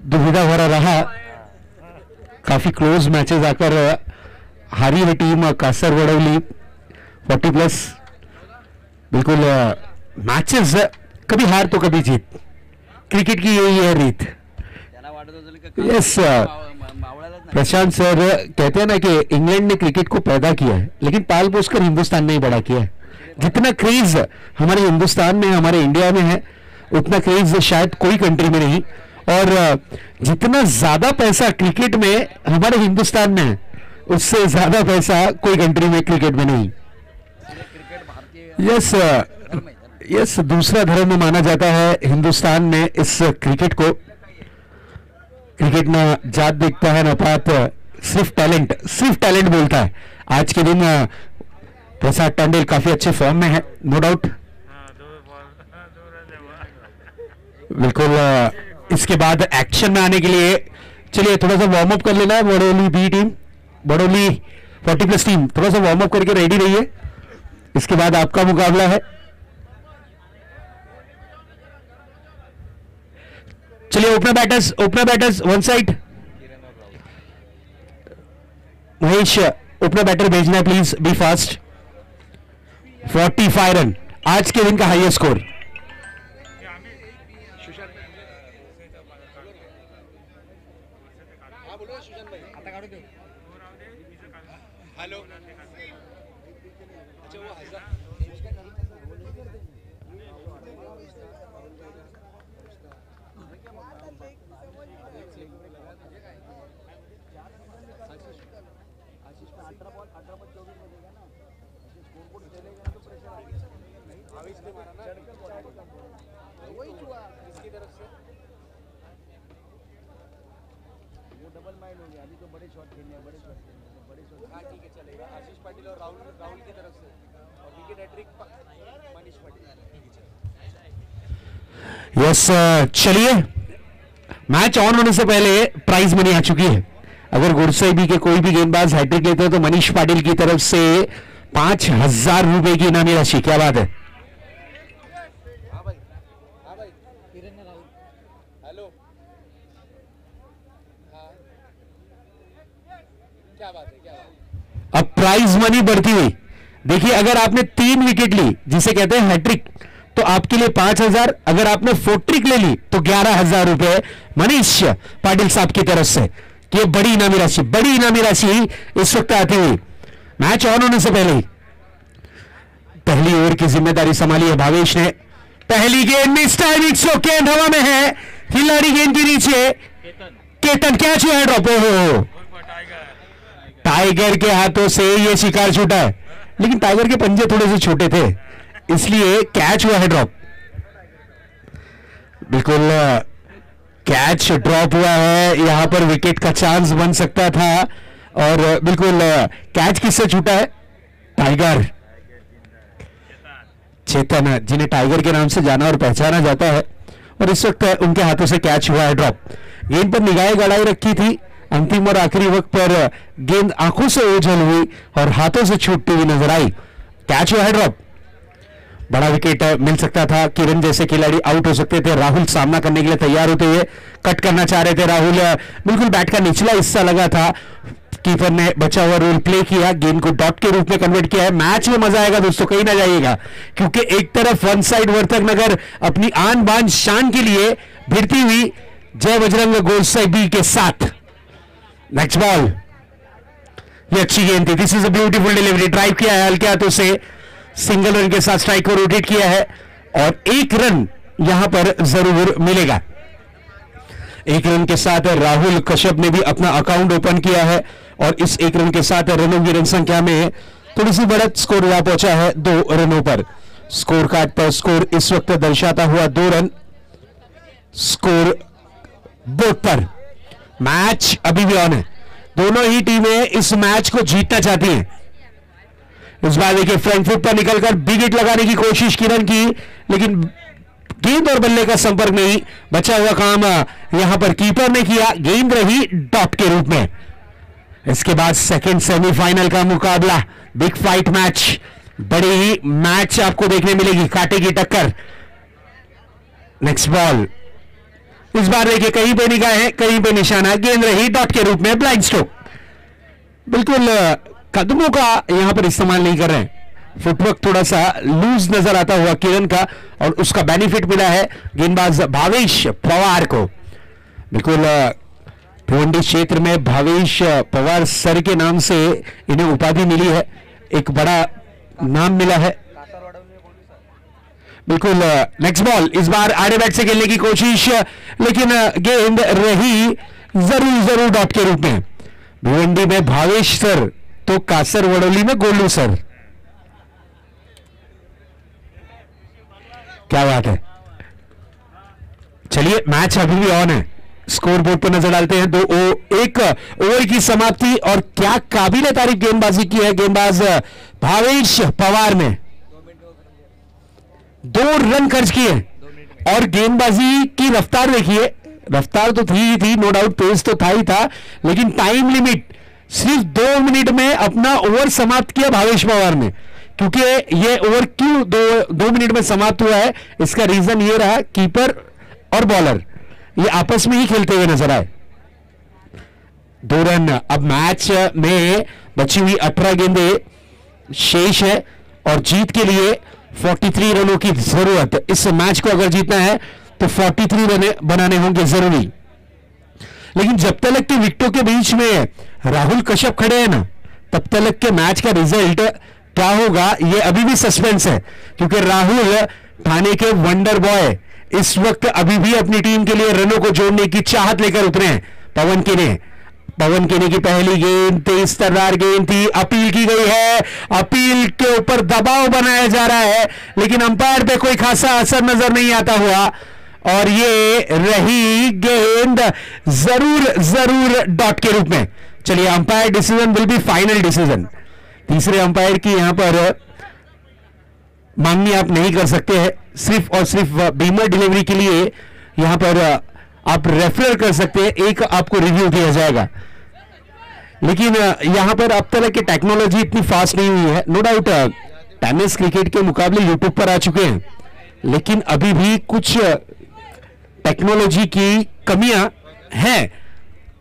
दुविधा भरा रहा। काफी क्लोज मैचेस आकर हारी है टीम कासर वडोली 40+। बिल्कुल मैचेस कभी हार तो कभी जीत, क्रिकेट की यही है रीत। यस प्रशांत सर कहते हैं ना कि इंग्लैंड ने क्रिकेट को पैदा किया है, लेकिन पाल पोस कर हिंदुस्तान ने ही बड़ा किया है। जितना क्रेज हमारे हिंदुस्तान में, हमारे इंडिया में है, उतना क्रेज शायद कोई कंट्री में नहीं। और जितना ज्यादा पैसा क्रिकेट में हमारे हिंदुस्तान में है, उससे ज्यादा पैसा कोई कंट्री में क्रिकेट में नहीं। यस दूसरा धर्म माना जाता है हिंदुस्तान में इस क्रिकेट को। क्रिकेट ना जात देखता है ना पात, सिर्फ टैलेंट बोलता है। आज के दिन प्रसाद टांडेल काफी अच्छे फॉर्म में है, नो डाउट। बिल्कुल इसके बाद एक्शन में आने के लिए चलिए थोड़ा सा वार्म अप कर लेना है। Badoli B team, Badoli 40+ team थोड़ा सा वार्म अप करके रेडी रहिए, इसके बाद आपका मुकाबला है। चलिए opener batters one side. Mahesh opener batter भेजना है प्लीज, बी फास्ट। 45 रन आज के दिन का हाईएस्ट स्कोर। हेलो अच्छा वो पाटिल और राहुल की तरफ से, और wicket hattrick Manish Patil. Yes चलिए मैच ऑन होने से पहले प्राइज मनी आ चुकी है। अगर गुरसई बी के कोई भी गेंदबाज हैट्रिक लेते हैं तो मनीष पाटिल की तरफ से 5,000 रुपए की इनामी राशि। क्या बात है। हाँ भाई हेलो हाँ क्या बात है। अब प्राइज मनी बढ़ती हुई देखिए, अगर आपने 3 विकेट ली जिसे कहते हैं हैट्रिक तो आपके लिए 5,000, अगर आपने 4 ट्रिक ले ली तो 11,000 रुपए मनीष पाटिल साहब की तरफ से। ये बड़ी इनामी राशि इस वक्त आती हुई मैच ऑन होने से पहले ही। पहली ओवर की जिम्मेदारी संभाली है भावेश ने। पहली गेंद मिस टाइमिंग, गेंद हवा में है, खिलाड़ी गेंद के नीचे, केतन कैच हुआ है, ड्रॉप हो टाइगर के हाथों से ये शिकार छूटा है, लेकिन टाइगर के पंजे थोड़े से छोटे थे इसलिए कैच हुआ है, ड्रॉप। बिल्कुल कैच ड्रॉप हुआ है, यहां पर विकेट का चांस बन सकता था और बिल्कुल कैच किससे छूटा है? टाइगर, चेतन, जिन्हें टाइगर के नाम से जाना और पहचाना जाता है, और इस वक्त उनके हाथों से कैच हुआ है, ड्रॉप। गेंद पर निगाहें गड़ाई रखी थी, अंतिम और आखिरी वक्त पर गेंद आंखों से ओझल हुई और हाथों से छूटती हुई नजर आई, कैच हुआ है, ड्रॉप। बड़ा विकेट मिल सकता था, किरण जैसे खिलाड़ी आउट हो सकते थे। राहुल सामना करने के लिए तैयार होते हुए कट करना चाह रहे थे, राहुल बिल्कुल बैट का निचला हिस्सा लगा था, कीपर ने बचा हुआ रोल प्ले किया, गेंद को डॉट के रूप में कन्वर्ट किया है। मैच में मजा आएगा दोस्तों, कहीं ना जाइएगा, क्योंकि एक तरफ वन साइड वर्तक नगर अपनी आन बान शान के लिए भिड़ती हुई जय बजरंग गोसाई बी के साथ। नेक्स्ट बॉल, ये अच्छी गेंद थी, this is a beautiful delivery, drive किया है हल्के हाथों से, सिंगल रन के साथ स्ट्राइक को रोटेट किया है और एक रन यहां पर जरूर मिलेगा। एक रन के साथ राहुल कश्यप ने भी अपना अकाउंट ओपन किया है और इस एक रन के साथ रनों की रन संख्या में थोड़ी सी बढ़त, स्कोर हुआ पहुंचा है 2 रनों पर। स्कोर कार्ड पर स्कोर इस वक्त दर्शाता हुआ 2 रन स्कोर बोर्ड पर। मैच अभी भी ऑन है, दोनों ही टीमें इस मैच को जीतना चाहती हैं। इस बार देखिए फ्रंट फुट पर निकलकर बिग हिट लगाने की कोशिश किरण की, लेकिन गेंद और बल्ले का संपर्क नहीं, बचा हुआ काम यहां पर कीपर ने किया, गेंद रही डॉट के रूप में। इसके बाद सेकंड सेमीफाइनल का मुकाबला, बिग फाइट मैच, बड़ी ही मैच आपको देखने मिलेगी, कांटे की टक्कर। नेक्स्ट बॉल, इस बार देखिए कहीं पे निगाह है कहीं पे निशाना, गेंद रही डॉट के रूप में, ब्लाइंड स्ट्रोक। बिल्कुल कदमों का यहां पर इस्तेमाल नहीं कर रहे हैं, फुटवर्क थोड़ा सा लूज नजर आता हुआ किरण का, और उसका बेनिफिट मिला है गेंदबाज भावेश पवार को। बिल्कुल भिवंडी क्षेत्र में भावेश पवार सर के नाम से इन्हें उपाधि मिली है, एक बड़ा नाम मिला है। बिल्कुल नेक्स्ट बॉल, इस बार आड़े बैट से खेलने की कोशिश, लेकिन गेंद रही जरूर डॉट के रूप में। भिवंडी में भावेश सर तो कासर वडोली में गोलू सर, क्या बात है। चलिए मैच अभी भी ऑन है, स्कोर बोर्ड पर नजर डालते हैं। 1 ओवर की समाप्ति और क्या काबिल तारीफ गेंदबाजी की है गेंदबाज भावेश पवार ने, 2 रन खर्च किए और गेंदबाजी की रफ्तार देखिए, रफ्तार तो थी ही थी, नो डाउट पेस तो था ही था, लेकिन टाइम लिमिट सिर्फ 2 मिनट में अपना ओवर समाप्त किया भावेश पवार ने। क्योंकि ये ओवर क्यों 2 मिनट में समाप्त हुआ है, इसका रीजन ये रहा, कीपर और बॉलर ये आपस में ही खेलते हुए नजर आए। 2 रन, अब मैच में बची हुई 18 गेंदें शेष है और जीत के लिए 43 रनों की जरूरत। इस मैच को अगर जीतना है तो 43 रन बनाने होंगे जरूरी, लेकिन जब तक के विकेटों के बीच में राहुल कश्यप खड़े हैं ना, तब तक के मैच का रिजल्ट क्या होगा ये अभी भी सस्पेंस है, क्योंकि राहुल ठाणे के वंडर बॉय इस वक्त अभी भी अपनी टीम के लिए रनों को जोड़ने की चाहत लेकर उतरे हैं। पवन केने की पहली गेंद तेज तर्रार गेंद थी, अपील की गई है, अपील के ऊपर दबाव बनाया जा रहा है, लेकिन अंपायर पे कोई खासा असर नजर नहीं आता हुआ और ये रही गेंद जरूर डॉट के रूप में। चलिए umpire decision will be final decision, तीसरे अंपायर की यहां पर मांगनी आप नहीं कर सकते हैं, सिर्फ और सिर्फ बीमर डिलीवरी के लिए यहां पर आप रेफर कर सकते हैं, एक आपको रिव्यू दिया जाएगा। लेकिन यहां पर अब तक की टेक्नोलॉजी इतनी फास्ट नहीं हुई है, नो डाउट टेनिस क्रिकेट के मुकाबले यूट्यूब पर आ चुके हैं, लेकिन अभी भी कुछ टेक्नोलॉजी की कमियां हैं,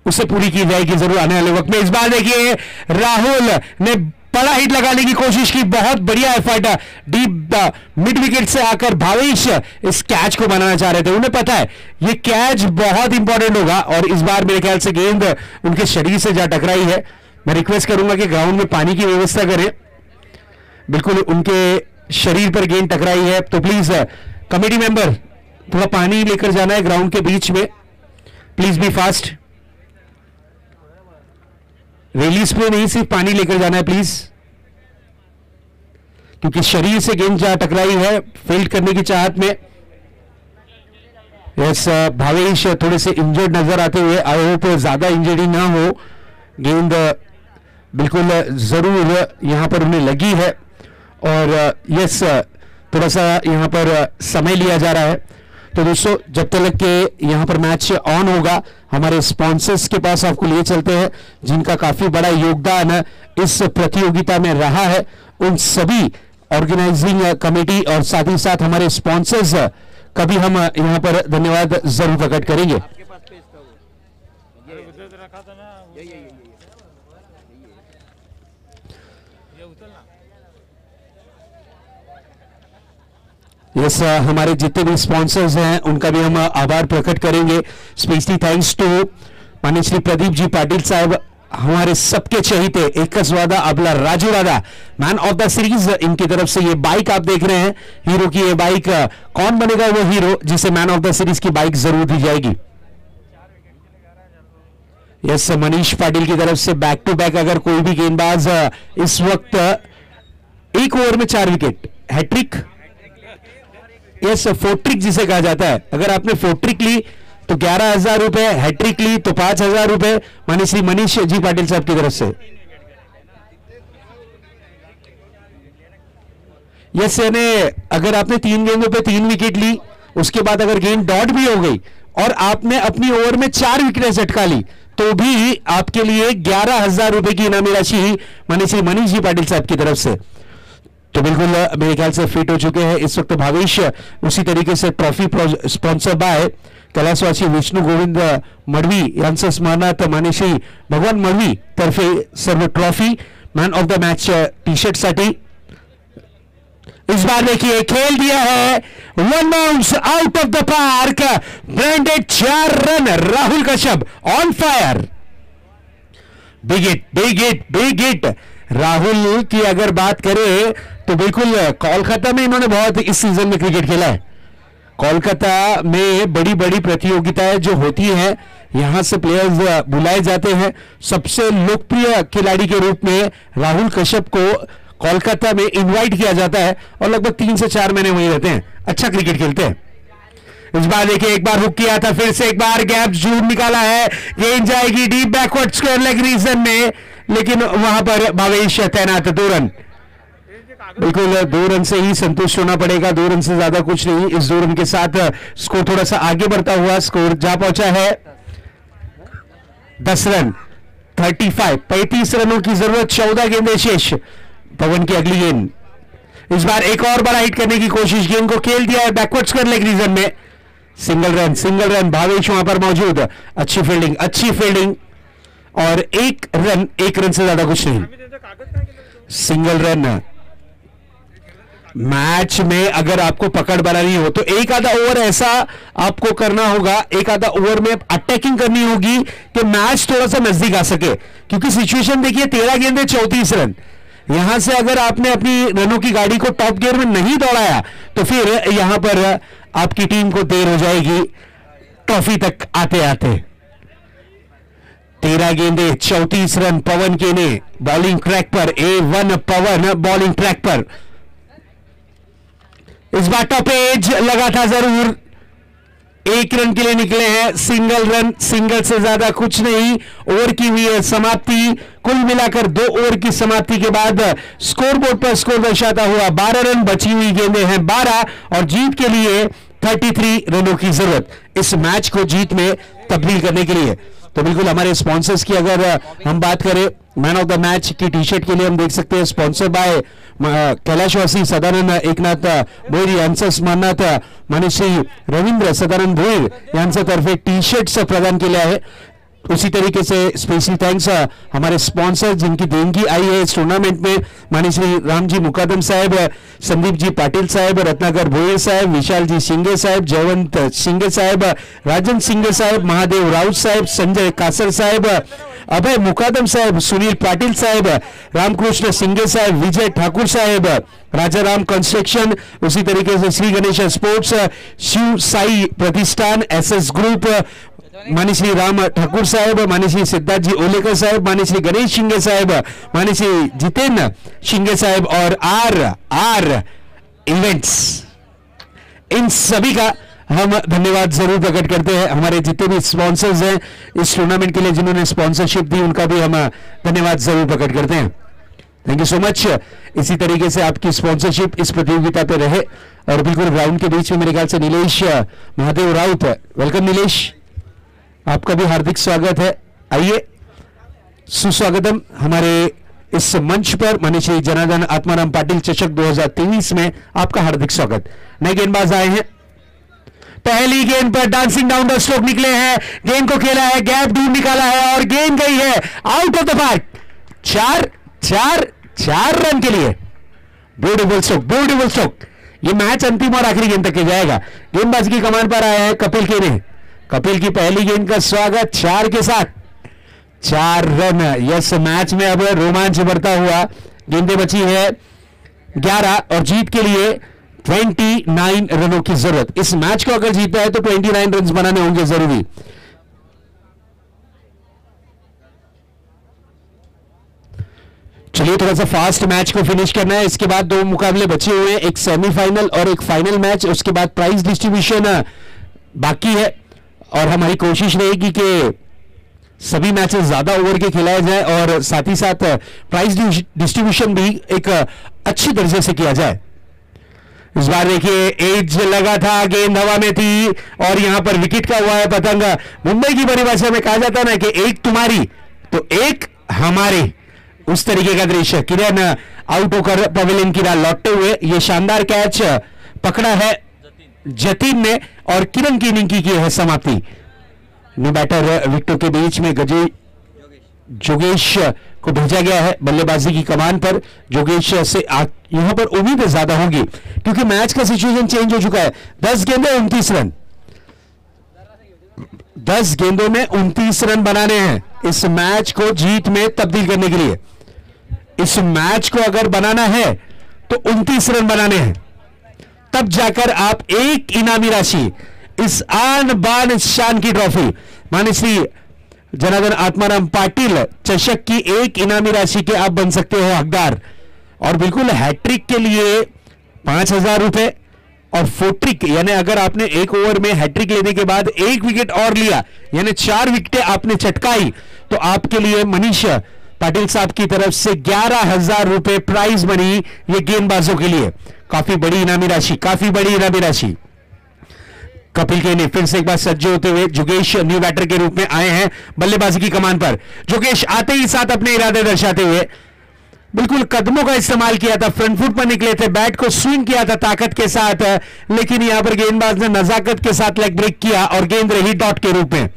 उसे पूरी की जाएगी जरूर आने वाले वक्त में। इस बार देखिए राहुल ने बड़ा हिट लगाने की कोशिश की, बहुत बढ़िया एफर्ट, डीप मिड विकेट से आकर भावेश इस कैच को बनाना चाह रहे थे, उन्हें पता है ये कैच बहुत इंपॉर्टेंट होगा और इस बार मेरे ख्याल से गेंद उनके शरीर से जा टकराई है। मैं रिक्वेस्ट करूंगा कि ग्राउंड में पानी की व्यवस्था करें, बिल्कुल उनके शरीर पर गेंद टकराई है। तो प्लीज कमेटी मेंबर थोड़ा पानी लेकर जाना है ग्राउंड के बीच में, प्लीज बी फास्ट। रिलीज पे नहीं, सिर्फ पानी लेकर जाना है प्लीज, क्योंकि शरीर से गेंद जहां टकराई है फील्ड करने की चाहत में। यस, भावेश थोड़े से इंजर्ड नजर आते हुए, आई होप ज्यादा इंजरी ना हो। गेंद बिल्कुल जरूर यहां पर उन्हें लगी है और यस थोड़ा सा यहां पर समय लिया जा रहा है। तो दोस्तों जब तक के यहां पर मैच ऑन होगा, हमारे स्पॉन्सर्स के पास आपको लिए चलते हैं जिनका काफी बड़ा योगदान इस प्रतियोगिता में रहा है। उन सभी ऑर्गेनाइजिंग कमेटी और साथ ही साथ हमारे स्पॉन्सर्स का भी हम यहां पर धन्यवाद जरूर प्रकट करेंगे। आपके पास पेज था वो, अरे उधर तो रखा था ना वो। ये ये उतरना। यस, हमारे जितने भी स्पॉन्सर्स हैं उनका भी हम आभार प्रकट करेंगे। स्पेशली थैंक्स टू माननीय श्री प्रदीप जी पाटिल साहब, हमारे सबके चहेते एकच वादा आपला राजू दादा, मैन ऑफ द सीरीज। इनकी तरफ से ये बाइक आप देख रहे हैं, हीरो की ये बाइक। कौन बनेगा वो हीरो जिसे मैन ऑफ द सीरीज की बाइक जरूर दी जाएगी? यस, मनीष पाटिल की तरफ से बैक टू बैक अगर कोई भी गेंदबाज इस वक्त एक ओवर में 4 विकेट, हैट्रिक, यस फोर्ट्रिक जिसे कहा जाता है, अगर आपने फोर्ट्रिक ली तो 11,000 रुपए, हैट्रिक ली तो 5,000 रुपए माननीय श्री मनीष जी पाटिल साहब की तरफ से। यस, यानी अगर आपने 3 गेंदों पे 3 विकेट ली, उसके बाद अगर गेंद डॉट भी हो गई और आपने अपनी ओवर में 4 विकेट झटका ली, तो भी आपके लिए 11,000 रुपए की इनामी राशि माननीय श्री मनीष जी पाटिल साहब की तरफ से। तो बिल्कुल मेरे ख्याल से फिट हो चुके हैं इस वक्त भावेश। उसी तरीके से ट्रॉफी स्पॉन्सर बाय कैलाशवासी विष्णू गोविंद मडवी यांचं स्मरणार्थ माननीय श्री भगवान मडवी तर्फे सर्व trophy man of the match T shirt साठी। इस बार देखिए खेल दिया है, 1 bounce out of the park, branded 4 run, Rahul Kashyap on fire. Big hit, big hit, big hit. Rahul की अगर बात करें तो बिल्कुल कोलकाता में इन्होंने बहुत इस सीजन में क्रिकेट खेला है। कोलकाता में बड़ी बड़ी प्रतियोगिताएं जो होती हैं, यहां से प्लेयर्स बुलाए जाते हैं। सबसे लोकप्रिय खिलाड़ी के रूप में राहुल कश्यप को कोलकाता में इनवाइट किया जाता है और लगभग 3 से 4 महीने वहीं रहते हैं, अच्छा क्रिकेट खेलते हैं। इस बार देखिए एक बार हुक किया था, फिर से एक बार गैप जूर निकाला है, गेंद जाएगी deep backward square leg region में, लेकिन वहां पर भावेश तैनात। 2 रन, बिल्कुल 2 रन से ही संतुष्ट होना पड़ेगा, 2 रन से ज्यादा कुछ नहीं। इस 2 रन के साथ स्कोर थोड़ा सा आगे बढ़ता हुआ स्कोर जा पहुंचा है 10 रन, 35 रनों की जरूरत, 14 गेंदें शेष। पवन की अगली गेंद, इस बार एक और बड़ा हिट करने की कोशिश, गेंद को खेल दिया है बैकवर्ड स्क्वायर लेग रीजन में। सिंगल रन, भावेश वहां पर मौजूद। अच्छी फील्डिंग और 1 रन से ज्यादा कुछ नहीं, सिंगल रन। मैच में अगर आपको पकड़ बनानी हो तो एक आधा ओवर ऐसा आपको करना होगा, एक आधा ओवर में अटैकिंग करनी होगी कि मैच थोड़ा सा नजदीक आ सके, क्योंकि सिचुएशन देखिए 13 गेंदे 34 रन। यहां से अगर आपने अपनी रनों की गाड़ी को टॉप गियर में नहीं दौड़ाया तो फिर यहां पर आपकी टीम को देर हो जाएगी ट्रॉफी तक आते आते। 13 गेंदे 34 रन पवन के ने बॉलिंग ट्रैक पर, A1 पवन बॉलिंग ट्रैक पर। इस बार टॉप एज लगा था जरूर, 1 रन के लिए निकले हैं, सिंगल रन, सिंगल से ज्यादा कुछ नहीं। ओवर की हुई है समाप्ति, कुल मिलाकर 2 ओवर की समाप्ति के बाद स्कोरबोर्ड पर स्कोर दर्शाता हुआ 12 रन, बची हुई गेंदें हैं 12 और जीत के लिए 33 रनों की जरूरत इस मैच को जीत में तब्दील करने के लिए। तो बिल्कुल हमारे स्पॉन्सर्स की अगर हम बात करें, मैन ऑफ द मैच की टी शर्ट के लिए हम देख सकते हैं स्पॉन्सर बाय कैलाशवासी सदानंद एकनाथ भोईर यांचं स्मरणार्थ माननीय श्री रवींद्र सदानंद भोईर यांच्यातर्फे टी शर्ट्स प्रदान केले आहे। उसी तरीके से स्पेशल थैंक्स हमारे स्पॉन्सर जिनकी देनगी आई है इस टूर्नामेंट में, माननीय श्री रामजी मुकादम साहब, संदीप जी पाटिल साहब, रत्नाकर भोईर साहब, विशाल जी शिंगे साहब, जयवंत शिंगे साहब, राजन शिंगे साहब, महादेव राउत साहब, संजय कासर साहब, अभय मुकादम साहब, सुनील पाटिल साहब, रामकृष्ण सिंगे साहब, विजय ठाकुर साहब, राजा राम कंस्ट्रक्शन, उसी तरीके से श्री गणेश स्पोर्ट्स, शिव साई प्रतिष्ठान, एसएस ग्रुप, मानी श्री राम ठाकुर साहब, मानी श्री सिद्धार्थ जी ओलेकर साहब, मानी श्री गणेश शिंगे साहब, मानी श्री जितेंद्र शिंगे साहब और आर इवेंट्स, इन सभी का हम धन्यवाद जरूर प्रकट करते हैं। हमारे जितने भी स्पॉन्सर्स हैं इस टूर्नामेंट के लिए, जिन्होंने स्पॉन्सरशिप दी, उनका भी हम धन्यवाद जरूर प्रकट करते हैं। Thank you so much. इसी तरीके से आपकी स्पॉन्सरशिप इस प्रतियोगिता पे रहे। और बिल्कुल ग्राउंड के बीच में मेरे ख्याल से नीलेश महादेव राउत है। वेलकम नीलेश, आपका भी हार्दिक स्वागत है। आइए, सुस्वागतम हमारे इस मंच पर। माननीय श्री जनार्दन आत्माराम पाटिल चषक 2023 में आपका हार्दिक स्वागत। नए गेंदबाज आए हैं। पहली गेंद पर डांसिंग डाउन द स्ट्रोक निकले हैं, गेंद को खेला है, गैप दूर निकाला है और गेंद गई है आउट ऑफ द पार्क। चार रन के लिए। Beautiful stroke, beautiful stroke. ये मैच अंतिम और आखिरी गेंद तक के जाएगा। गेंदबाजी की कमान पर आया है कपिल के ने। कपिल की पहली गेंद का स्वागत 4 के साथ, 4 रन। यस, मैच में अब रोमांच बढ़ता हुआ। गेंदें बची है 11 और जीत के लिए 29 रनों की जरूरत। इस मैच को अगर जीतना है तो 29 रन बनाने होंगे जरूरी। चलिए, थोड़ा सा फास्ट मैच को फिनिश करना है। इसके बाद 2 मुकाबले बचे हुए हैं, एक सेमीफाइनल और एक फाइनल मैच। उसके बाद प्राइज डिस्ट्रीब्यूशन बाकी है और हमारी कोशिश रहेगी कि सभी मैचेस ज्यादा ओवर के खिलाए जाए और साथ ही साथ प्राइज डिस्ट्रीब्यूशन भी एक अच्छी दर्जे से किया जाए। इस बार देखिए, एज लगा था, गेंद हवा में थी और यहां पर विकेट का हुआ है पतंग। मुंबई की परिभाषा में कहा जाता है ना कि एक तुम्हारी तो एक हमारे, उस तरीके का दृश्य। किरण आउट होकर पवेलियन की राह लौटते हुए ये शानदार कैच पकड़ा है जतीन ने और किरण की इनिंग की है समाप्ति। न्यू बैटर विकेटों के बीच में जोगेश को भेजा गया है बल्लेबाजी की कमान पर। जोगेश से यहां पर उम्मीदें ज्यादा होंगी क्योंकि मैच का सिचुएशन चेंज हो चुका है। 10 गेंदों 29 रन, 10 गेंदों में 29 रन बनाने हैं इस मैच को जीत में तब्दील करने के लिए। इस मैच को अगर बनाना है तो 29 रन बनाने हैं, तब जाकर आप एक इनामी राशि, इस आन बान शान की ट्रॉफी, माननीय श्री जनार्दन आत्माराम पाटिल चषक की एक इनामी राशि के आप बन सकते हो हकदार। और बिल्कुल हैट्रिक के लिए 5,000 रुपए और फोट्रिक, यानी अगर आपने एक ओवर में हैट्रिक लेने के बाद 1 विकेट और लिया, यानी 4 विकेटें आपने चटकाई, तो आपके लिए मनीष पाटिल साहब की तरफ से 11,000 रुपए प्राइज मनी, ये गेंदबाजों के लिए काफी बड़ी इनामी राशि, काफी बड़ी इनामी राशि। कपिल के ने फिर से एक बार सज्ज होते हुए जोगेश न्यू बैटर के रूप में आए हैं बल्लेबाजी की कमान पर। जोगेश आते ही साथ अपने इरादे दर्शाते हुए बिल्कुल कदमों का इस्तेमाल किया था, फ्रंट फुट पर निकले थे, बैट को स्विंग किया था ताकत के साथ, लेकिन यहां पर गेंदबाज ने नजाकत के साथ लेग ब्रेक किया और गेंद रही डॉट के रूप में।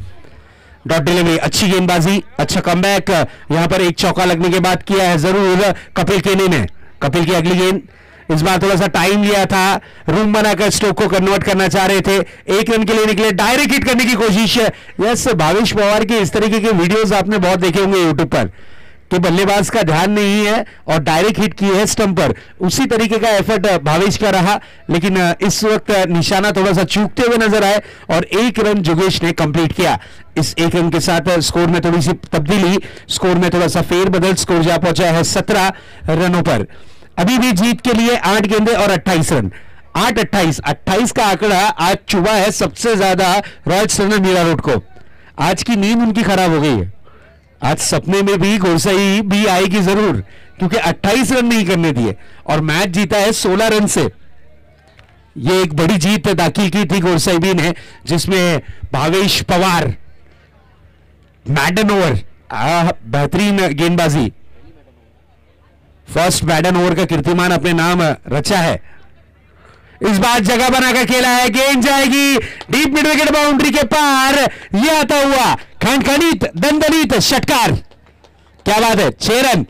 डॉट डिलीवरी, अच्छी गेंदबाजी, अच्छा कमबैक यहां पर एक चौका लगने के बाद किया है जरूर कपिल केने ने। कपिल की अगली गेंद, इस बार थोड़ा सा टाइम लिया था, रूम बनाकर स्ट्रोक को कन्वर्ट करना चाह रहे थे, 1 रन के लिए निकले, डायरेक्ट हिट करने की कोशिश। यस, भावेश पवार के इस तरीके के वीडियोस आपने बहुत देखे होंगे यूट्यूब पर कि बल्लेबाज का ध्यान नहीं है और डायरेक्ट हिट की है स्टंप पर। उसी तरीके का एफर्ट भावेश का रहा, लेकिन इस वक्त निशाना थोड़ा सा चूकते हुए नजर आए और 1 रन जोगेश ने कंप्लीट किया। इस 1 रन के साथ स्कोर में थोड़ी सी तब्दीली, स्कोर में थोड़ा सा फेरबदल, स्कोर जा पहुंचा है 17 रनों पर। अभी भी जीत के लिए 8 गेंदें और 28 रन। 8-28 का आंकड़ा आज चुभा है सबसे ज्यादा रॉयल चैलेंजर्स मीरा रोड को। आज की नींद उनकी खराब हो गई है। आज सपने में भी गोरसई भी आएगी जरूर, क्योंकि 28 रन नहीं करने दिए और मैच जीता है 16 रन से। ये एक बड़ी जीत दाखिल की थी गोरसई भी ने, जिसमें भावेश पवार मैडन ओवर, बेहतरीन गेंदबाजी, फर्स्ट बैडन ओवर का कीर्तिमान अपने नाम रचा है। इस बार जगह बनाकर खेला है, गेंद जाएगी डीप मिड विकेट बाउंड्री के पार, यह आता हुआ खनखनित दंदनित षटकार, क्या बात है, 6 रन।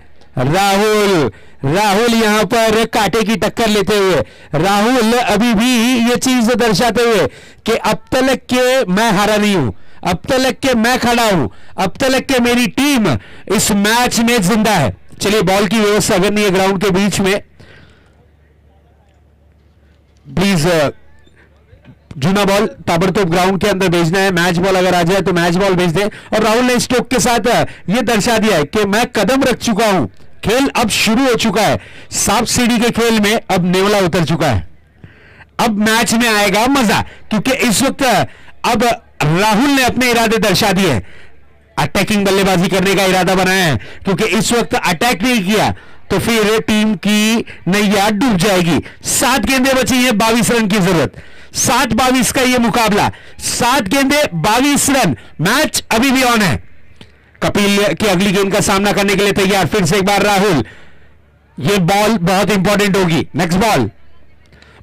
राहुल यहां पर कांटे की टक्कर लेते हुए, राहुल अभी भी ये चीज दर्शाते हुए कि अब तक के मैं हारा नहीं हूं, अब तक के मैं खड़ा हूं, अब तक के मेरी टीम इस मैच में जिंदा है। चलिए बॉल की व्यवस्था अगर नहीं है ग्राउंड के बीच में, प्लीज जूना बॉल ताबड़तोड़ ग्राउंड के अंदर भेजना है। मैच बॉल अगर आ जाए तो मैच बॉल भेज दें। और राहुल ने स्ट्रोक के साथ यह दर्शा दिया है कि मैं कदम रख चुका हूं, खेल अब शुरू हो चुका है। सांप सीढ़ी के खेल में अब नेवला उतर चुका है। अब मैच में आएगा मजा, क्योंकि इस वक्त अब राहुल ने अपने इरादे दर्शा दिए हैं। अटैकिंग बल्लेबाजी करने का इरादा बनाया है, क्योंकि इस वक्त अटैक नहीं किया तो फिर टीम की नैया डूब जाएगी। 7 गेंदें बची हैं, 22 रन की जरूरत। 7-22 का यह मुकाबला, 7 गेंदें 22 रन। मैच अभी भी ऑन है। कपिल की अगली गेंद का सामना करने के लिए तैयार। फिर से एक बार राहुल, यह बॉल बहुत इंपॉर्टेंट होगी। नेक्स्ट बॉल,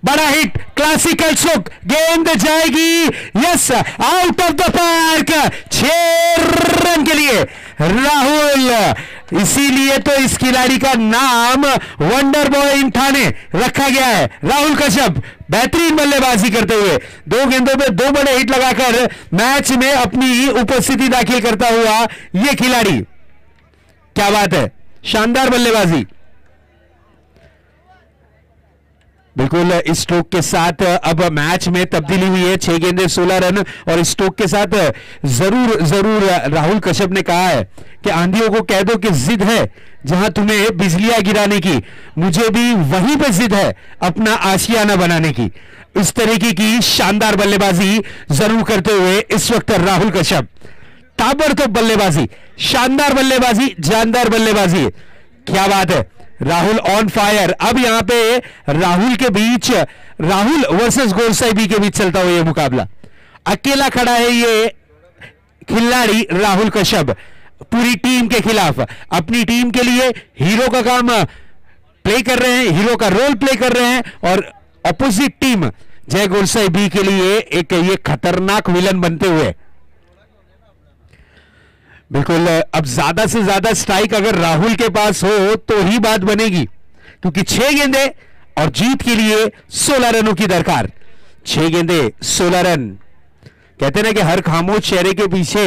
बड़ा हिट, क्लासिकल स्ट्रोक, गेंद जाएगी, yes, out of the park. 6 run के लिए राहुल। इसीलिए तो इस खिलाड़ी का नाम वंडर बॉय इन ठाणे रखा गया है। राहुल कश्यप बेहतरीन बल्लेबाजी करते हुए 2 गेंदों पे 2 बड़े हिट लगाकर मैच में अपनी उपस्थिति दाखिल करता हुआ यह खिलाड़ी, क्या बात है, शानदार बल्लेबाजी। बिल्कुल इस स्ट्रोक के साथ अब मैच में तब्दीली हुई है। 6 गेंदें 16 रन। और इस स्ट्रोक के साथ जरूर राहुल कश्यप ने कहा है कि आंधियों को कह दो कि जिद है जहां तुम्हें बिजलियां गिराने की, मुझे भी वहीं पे जिद है अपना आशियाना बनाने की। इस तरीके की शानदार बल्लेबाजी जरूर करते हुए इस वक्त राहुल कश्यप, ताबड़तोड़ बल्लेबाजी, शानदार बल्लेबाजी, जानदार बल्लेबाजी, क्या बात है। Rahul on fire. अब यहां पे राहुल के बीच, राहुल वर्सेस गोरसाई के बीच चलता हुआ यह मुकाबला। अकेला खड़ा है ये खिलाड़ी राहुल कश्यप पूरी टीम के खिलाफ। अपनी टीम के लिए हीरो का काम प्ले कर रहे हैं, हीरो का रोल प्ले कर रहे हैं। और ऑपोजिट टीम जय गोरसाई बी के लिए एक ये खतरनाक विलन बनते हुए। बिल्कुल अब ज्यादा से ज्यादा स्ट्राइक अगर राहुल के पास हो तो ही बात बनेगी, क्योंकि 6 गेंदें और जीत के लिए 16 रनों की दरकार। 6 गेंदें 16 रन। कहते ना कि हर खामोश चेहरे के पीछे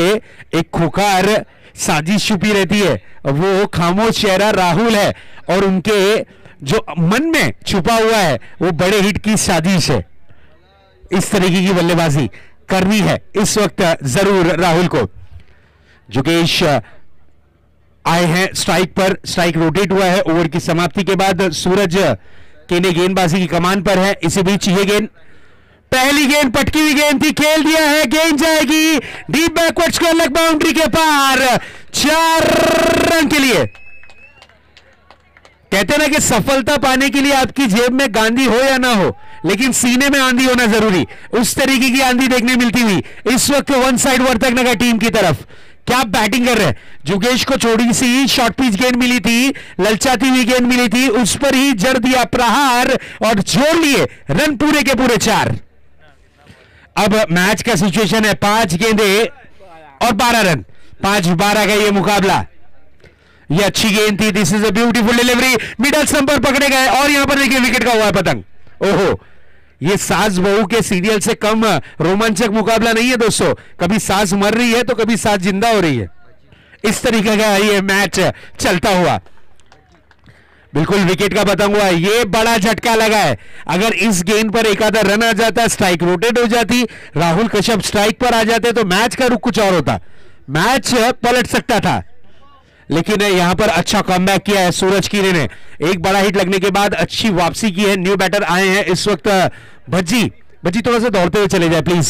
एक खुकार साजिश छुपी रहती है, वो खामोश चेहरा राहुल है और उनके जो मन में छुपा हुआ है वो बड़े हिट की साजिश है। इस तरीके की बल्लेबाजी करनी है इस वक्त जरूर राहुल को। जुगेश आए हैं स्ट्राइक पर, स्ट्राइक रोटेट हुआ है ओवर की समाप्ति के बाद। सूरज केने गेंदबाजी की कमान पर है। इसी बीच ये गेंद, पहली गेंद पटकी हुई गेंद थी, खेल दिया है, गेंद जाएगी deep backward square leg boundary के पार। 4 रन के लिए। कहते ना कि सफलता पाने के लिए आपकी जेब में गांधी हो या ना हो, लेकिन सीने में आंधी होना जरूरी। उस तरीके की आंधी देखने मिलती हुई इस वक्त वन साइड वर्तकनगर टीम की तरफ। क्या बैटिंग कर रहे हैं जुगेश को। छोटी सी शॉर्ट पिच गेंद मिली थी, ललचाती हुई गेंद मिली थी, उस पर ही जड़ दिया प्रहार और जोड़ लिए रन पूरे के पूरे 4। अब मैच का सिचुएशन है 5 गेंदें और 12 रन। 5-12 का ये मुकाबला। ये अच्छी गेंद थी, this is a beautiful delivery, middle stump पर पकड़े गए और यहां पर देखिए विकेट का हुआ है पतंग। ओहो, ये सास बहू के सीरियल से कम रोमांचक मुकाबला नहीं है दोस्तों। कभी सास मर रही है तो कभी सास जिंदा हो रही है। इस तरीके का ये मैच चलता हुआ। बिल्कुल विकेट का पतंग हुआ। ये बड़ा झटका लगा है। अगर इस गेंद पर एक आधा रन आ जाता, स्ट्राइक रोटेट हो जाती, राहुल कश्यप स्ट्राइक पर आ जाते तो मैच का रुख कुछ और होता, मैच पलट सकता था। लेकिन यहां पर अच्छा कमबैक किया है सूरज कीरे ने। एक बड़ा हिट लगने के बाद अच्छी वापसी की है। न्यू बैटर आए हैं इस वक्त भज्जी थोड़ा सा दौड़ते हुए चले जाए प्लीज।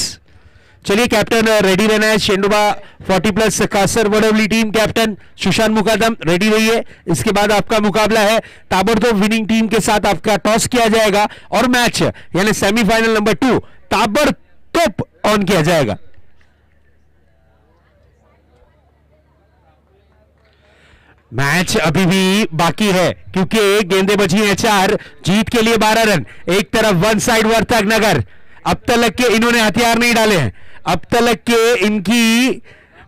चलिए कैप्टन रेडी रहना है। शेंडुबा 40+ कासर वडवली टीम कैप्टन सुशांत मुकादम रेडी रहिए। इसके बाद आपका मुकाबला है ताबड़तोड़ विनिंग टीम के साथ। आपका टॉस किया जाएगा और मैच यानी सेमीफाइनल नंबर 2 ताबड़तोड़ ऑन किया जाएगा। मैच अभी भी बाकी है क्योंकि गेंदें बची हैं 4, जीत के लिए 12 रन। एक तरफ वन साइड वर्तकनगर, अब तक के इन्होंने हथियार नहीं डाले हैं, अब तक के इनकी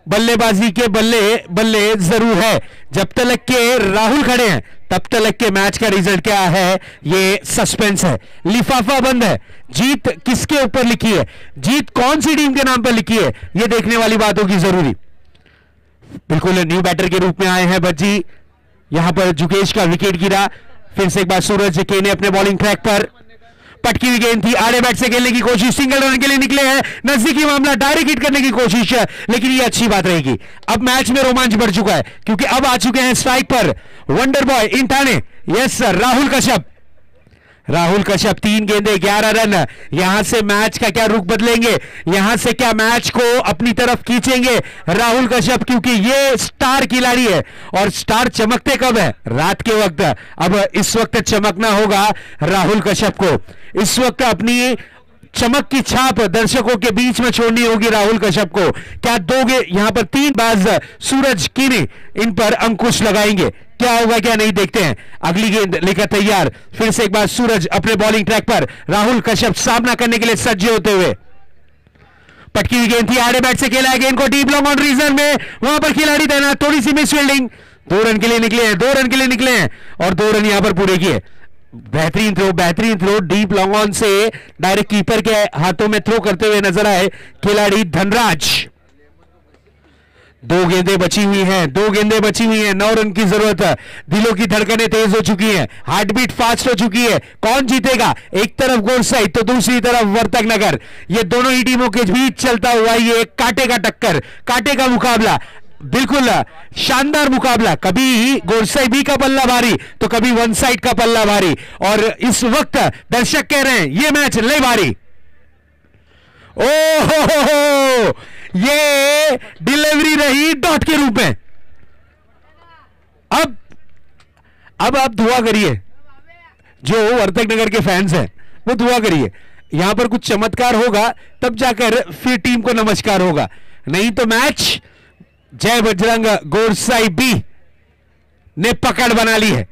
बल्लेबाजी के बल्ले बल्ले जरूर है। जब तक के राहुल खड़े हैं तब तक के मैच का रिजल्ट क्या है ये सस्पेंस है। लिफाफा बंद है। जीत किसके ऊपर लिखी है, जीत कौन सी टीम के नाम पर लिखी है, ये देखने वाली बात होगी जरूरी। बिल्कुल न्यू बैटर के रूप में आए हैं भज्जी। यहां पर जुकेश का विकेट गिरा। फिर से एक बार सूरज के ने अपने बॉलिंग ट्रैक पर, पटकी हुई गेंद थी, आड़े बैट से खेलने की कोशिश, सिंगल रन के लिए निकले हैं, नजदीकी मामला, डायरेक्ट हिट करने की कोशिश है, लेकिन ये अच्छी बात रहेगी। अब मैच में रोमांच बढ़ चुका है क्योंकि अब आ चुके हैं स्ट्राइक पर wonder boy in Thane, yes sir, Rahul Kashyap. Rahul Kashyap 3 गेंदे 11 रन। यहां से मैच का क्या रुख बदलेंगे, यहां से क्या मैच को अपनी तरफ खींचेंगे राहुल कश्यप, क्योंकि ये स्टार खिलाड़ी है और स्टार चमकते कब है, रात के वक्त। अब इस वक्त चमकना होगा राहुल कश्यप को, इस वक्त अपनी चमक की छाप दर्शकों के बीच में छोड़नी होगी राहुल कश्यप को। क्या दोगे, यहां पर 3 बाज सूरज कीने इन पर अंकुश लगाएंगे, क्या होगा क्या नहीं, देखते हैं। अगली गेंद लेकर तैयार, फिर से एक बार सूरज अपने बॉलिंग ट्रैक पर, राहुल कश्यप सामना करने के लिए सज्ज होते हुए। पटकी हुई गेंद थी, आड़े बैट से खेला है, गेंद को डीप लॉन्ग ऑन रीजन में, वहां पर खिलाड़ी तैनात, थोड़ी सी मिस फील्डिंग, 2 रन के लिए निकले हैं, 2 रन के लिए निकले हैं और 2 रन यहां पर पूरे किए। बेहतरीन थ्रो डीप लॉन्ग ऑन से डायरेक्ट कीपर के हाथों में थ्रो करते हुए नजर आए खिलाड़ी धनराज। 2 गेंदें बची हुई हैं, 2 गेंदें बची हुई हैं, 9 रन की जरूरत है। दिलों की धड़कनें तेज हो चुकी हैं, हार्ट बीट फास्ट हो चुकी है। कौन जीतेगा, एक तरफ गोरसाई तो दूसरी तरफ वर्तक नगर, ये दोनों ही टीमों के बीच चलता हुआ ये कांटे का टक्कर, कांटे का मुकाबला, बिल्कुल शानदार मुकाबला। कभी गोरसाई बी का पल्ला भारी तो कभी वन साइड का पल्ला भारी, और इस वक्त दर्शक कह रहे हैं ये मैच ले भारी। ओहो, ये डिलीवरी रही डॉट के रूप में। अब आप दुआ करिए, जो वर्तक नगर के फैंस हैं वो दुआ करिए, यहां पर कुछ चमत्कार होगा तब जाकर फिर टीम को नमस्कार होगा, नहीं तो मैच जय बजरंग गोरसाई बी ने पकड़ बना ली है।